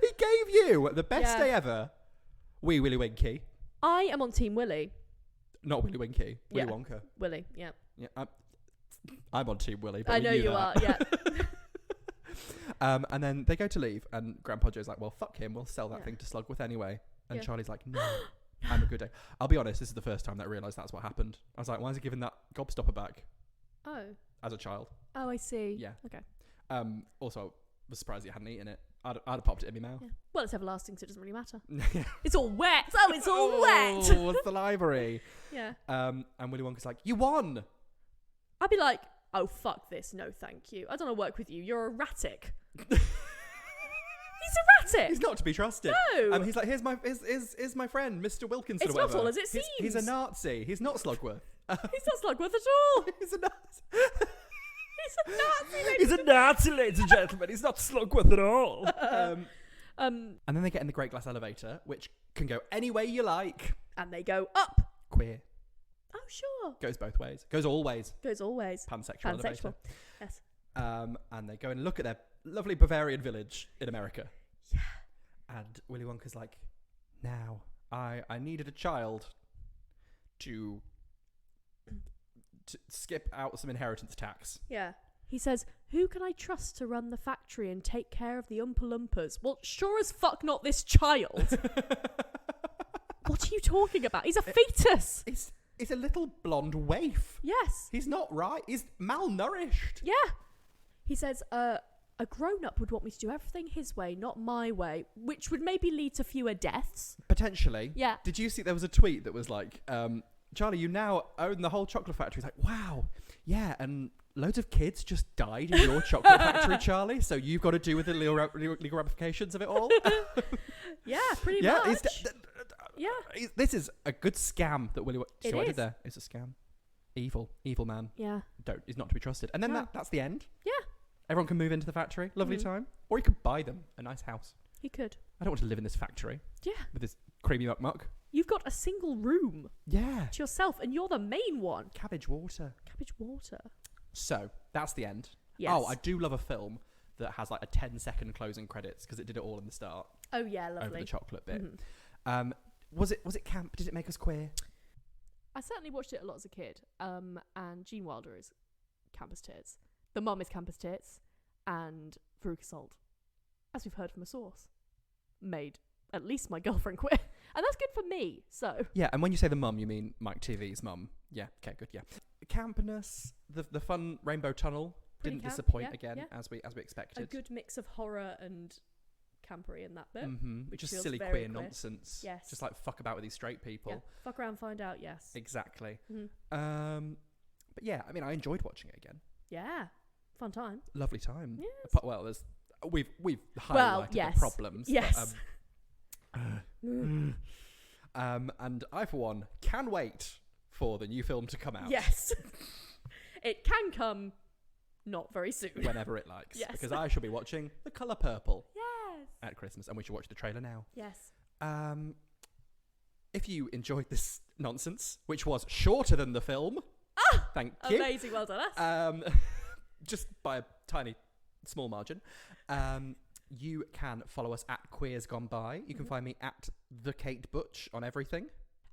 He gave you the best day ever. Wee Willy Winky. I am on team Willy. Not Willy Winky. Willy Wonka. Willy, yeah. Yeah, I'm on team Willy. But I know you are, yeah. And then they go to leave, and Grandpa Joe's like, well, fuck him. We'll sell that thing to Slugworth anyway. And Charlie's like, no. I'm a good day. I'll be honest, this is the first time that I realised that's what happened. I was like, why is he giving that gobstopper back? Oh. As a child. Oh, I see. Yeah. Okay. Also, I was surprised he hadn't eaten it. I'd have popped it in my mouth. Yeah. Well, it's everlasting, so it doesn't really matter. It's all wet. Oh, it's all wet. Oh, it's the library. Yeah. And Willy Wonka's like, you won. I'd be like, oh, fuck this. No, thank you. I don't want to work with you. You're erratic. He's erratic. He's not to be trusted. No. He's like, here's my friend, Mr. Wilkinson. It's or whatever. not all as it seems. He's a Nazi. He's not Slugworth. He's not Slugworth at all. He's a Nazi. He's a Nazi. He's a Nazi, ladies and gentlemen. He's not Slugworth at all. And then they get in the Great Glass Elevator, which can go any way you like. And they go up. Queer. Oh, sure. Goes both ways. Goes all ways. Goes always. Pansexual elevator. Yes. And they go and look at their lovely Bavarian village in America. Yeah. And Willy Wonka's like, now, I needed a child to skip out some inheritance tax. Yeah. He says, who can I trust to run the factory and take care of the Oompa Loompas? Well, sure as fuck not this child. What are you talking about? He's a fetus. He's a little blonde waif. Yes. He's not right. He's malnourished. Yeah. He says, a grown-up would want me to do everything his way, not my way, which would maybe lead to fewer deaths. Potentially. Yeah. Did you see there was a tweet that was like, Charlie, you now own the whole chocolate factory. He's like, wow. Yeah, and loads of kids just died in your chocolate factory, Charlie, so you've got to do with the legal ramifications of it all. Yeah, pretty much. Yeah. This is a good scam that Willy... See what I is. did there? It's a scam. Evil man. Yeah. He's not to be trusted. And then that's the end. Yeah. Everyone can move into the factory. Lovely time. Or you could buy them a nice house. He could. I don't want to live in this factory. Yeah. With this creamy muck. You've got a single room. Yeah. To yourself, and you're the main one. Cabbage water. So, that's the end. Yes. Oh, I do love a film that has like a 10-second closing credits because it did it all in the start. Oh, yeah, lovely. Over the chocolate bit. Mm-hmm. Was it camp? Did it make us queer? I certainly watched it a lot as a kid. And Gene Wilder is campus tits. The mum is campus tits. And Veruca Salt, as we've heard from a source, made at least my girlfriend queer. And that's good for me, so. Yeah, and when you say the mum, you mean Mike TV's mum. Yeah, okay, good, yeah. Campiness, the fun rainbow tunnel didn't disappoint again, as we expected. A good mix of horror and campery in that bit. Mm-hmm. Which just feels silly very queer clear. Nonsense. Yes. Just like fuck about with these straight people. Yeah. Fuck around, find out, yes. Exactly. Mm-hmm. But yeah, I mean, I enjoyed watching it again. Yeah. Fun time. Lovely time. Yes. Well, there's we've highlighted yes. the problems. Yes. But, and I, for one, can wait for the new film to come out. Yes. It can come not very soon. Whenever it likes. Yes. Because I shall be watching The Colour Purple Yes. at Christmas, and we should watch the trailer now. Yes. If you enjoyed this nonsense, which was shorter than the film, thank you. Amazing, well done us. Just by a tiny, small margin. You can follow us at Queers Gone By. You can find me at The Kate Butch on everything.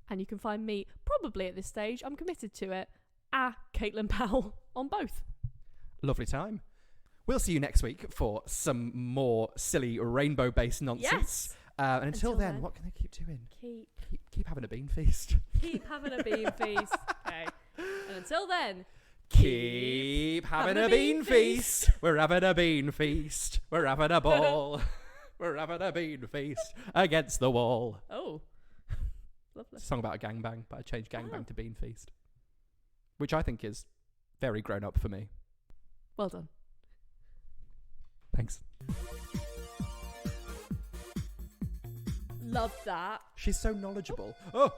And you can find me, probably at this stage, I'm committed to it, Caitlin Powell on both. Lovely time. We'll see you next week for some more silly rainbow-based nonsense. Yes. And until then, what can they keep doing? Keep having a bean feast. Keep having a bean feast. Okay. And until then, keep having a bean feast. We're having a bean feast. We're having a ball. We're having a bean feast against the wall. Oh, lovely. It's a song about a gangbang, but I changed gangbang to bean feast, which I think is very grown up for me. Well done. Thanks. Love that. She's so knowledgeable. Oh!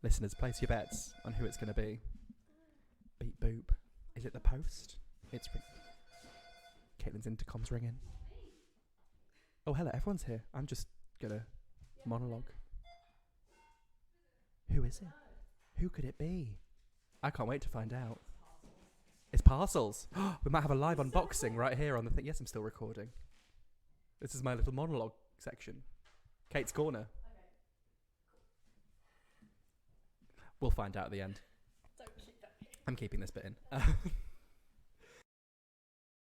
Listeners, place your bets on who it's going to be. Beep boop. Is it the post? It's Caitlin's intercom's ringing. Oh, hello, everyone's here. I'm just going to monologue. Who is it? Who could it be? I can't wait to find out. It's Parcels. We might have a live unboxing right here on the thing. Yes, I'm still recording. This is my little monologue section. Kate's Corner. Okay. We'll find out at the end. Don't keep that here. I'm keeping this bit in.